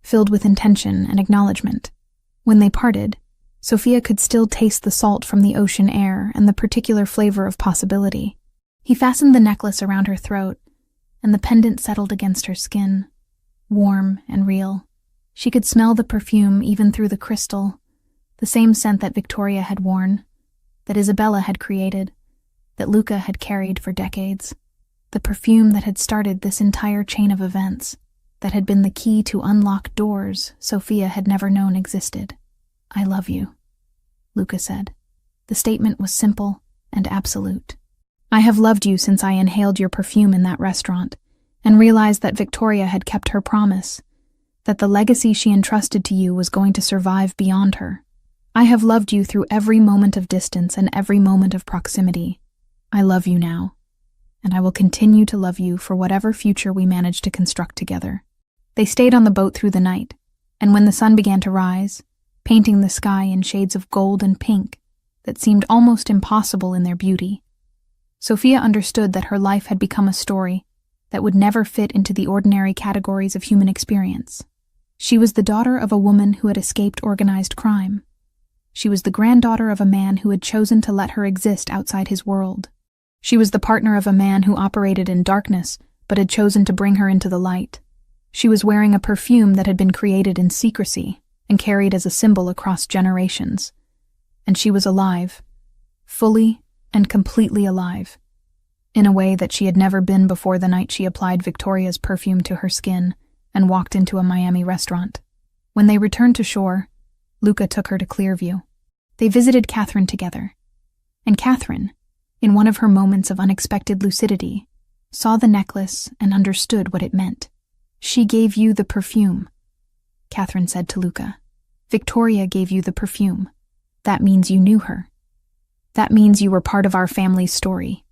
filled with intention and acknowledgement. When they parted, Sophia could still taste the salt from the ocean air and the particular flavor of possibility. He fastened the necklace around her throat, and the pendant settled against her skin, warm and real. She could smell the perfume even through the crystal, the same scent that Victoria had worn, that Isabella had created, that Luca had carried for decades. The perfume that had started this entire chain of events, that had been the key to unlock doors Sophia had never known existed. "I love you," Luca said. The statement was simple and absolute. "I have loved you since I inhaled your perfume in that restaurant and realized that Victoria had kept her promise, that the legacy she entrusted to you was going to survive beyond her. I have loved you through every moment of distance and every moment of proximity. I love you now, and I will continue to love you for whatever future we manage to construct together." They stayed on the boat through the night, and when the sun began to rise, painting the sky in shades of gold and pink that seemed almost impossible in their beauty, Sophia understood that her life had become a story that would never fit into the ordinary categories of human experience. She was the daughter of a woman who had escaped organized crime. She was the granddaughter of a man who had chosen to let her exist outside his world. She was the partner of a man who operated in darkness but had chosen to bring her into the light. She was wearing a perfume that had been created in secrecy and carried as a symbol across generations. And she was alive, fully and completely alive, in a way that she had never been before the night she applied Victoria's perfume to her skin and walked into a Miami restaurant. When they returned to shore, Luca took her to Clearview. They visited Catherine together, and Catherine, in one of her moments of unexpected lucidity, saw the necklace and understood what it meant. "She gave you the perfume," Catherine said to Luca. "Victoria gave you the perfume. That means you knew her. That means you were part of our family's story."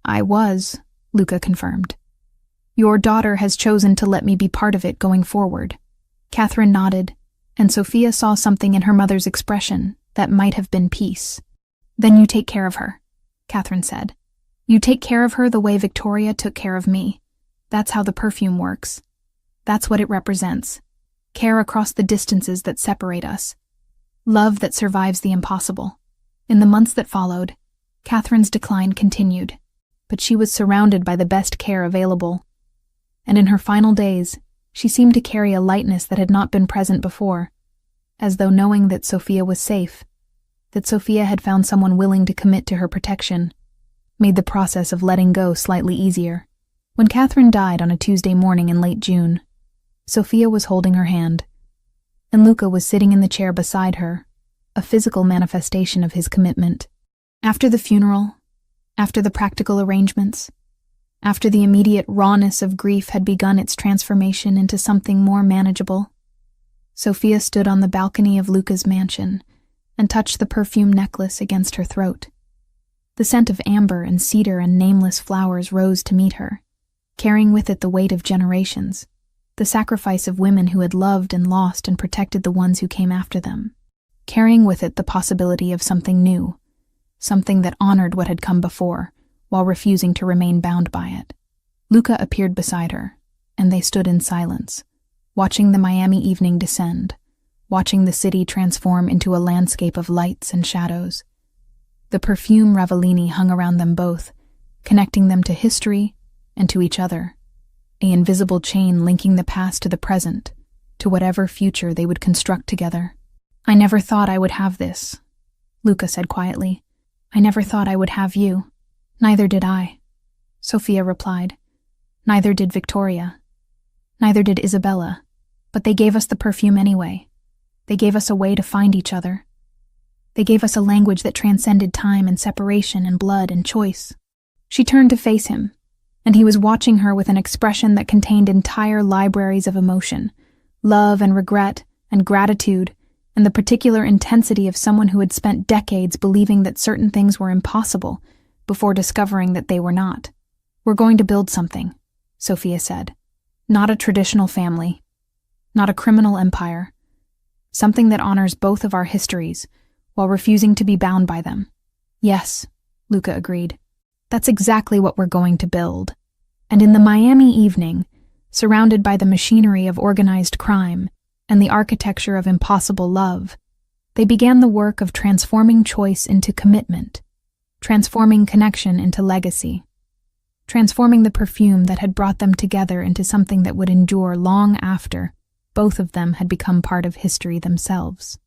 "I was," Luca confirmed. "Your daughter has chosen to let me be part of it going forward." Catherine nodded, and Sophia saw something in her mother's expression that might have been peace. "Then you take care of her," Catherine said. "You take care of her the way Victoria took care of me. That's how the perfume works. That's what it represents. Care across the distances that separate us. Love that survives the impossible." In the months that followed, Catherine's decline continued, but she was surrounded by the best care available. and in her final days, she seemed to carry a lightness that had not been present before, as though knowing that Sophia was safe, that Sophia had found someone willing to commit to her protection, made the process of letting go slightly easier. When Catherine died on a Tuesday morning in late June, Sophia was holding her hand, and Luca was sitting in the chair beside her, a physical manifestation of his commitment. After the funeral, after the practical arrangements, after the immediate rawness of grief had begun its transformation into something more manageable, Sophia stood on the balcony of Luca's mansion and touched the perfume necklace against her throat. The scent of amber and cedar and nameless flowers rose to meet her, carrying with it the weight of generations, the sacrifice of women who had loved and lost and protected the ones who came after them, carrying with it the possibility of something new, something that honored what had come before, while refusing to remain bound by it. Luca appeared beside her, and they stood in silence, watching the Miami evening descend, watching the city transform into a landscape of lights and shadows. The perfume Ravellini hung around them both, connecting them to history and to each other, an invisible chain linking the past to the present, to whatever future they would construct together. "I never thought I would have this," Luca said quietly. "I never thought I would have you." "Neither did I," Sophia replied. "Neither did Victoria. Neither did Isabella. But they gave us the perfume anyway. They gave us a way to find each other. They gave us a language that transcended time and separation and blood and choice." She turned to face him, and he was watching her with an expression that contained entire libraries of emotion, love and regret and gratitude, and the particular intensity of someone who had spent decades believing that certain things were impossible before discovering that they were not. "We're going to build something," Sophia said. "Not a traditional family, not a criminal empire. Something that honors both of our histories, while refusing to be bound by them." "Yes," Luca agreed. "That's exactly what we're going to build." And in the Miami evening, surrounded by the machinery of organized crime and the architecture of impossible love, they began the work of transforming choice into commitment, transforming connection into legacy, transforming the perfume that had brought them together into something that would endure long after both of them had become part of history themselves.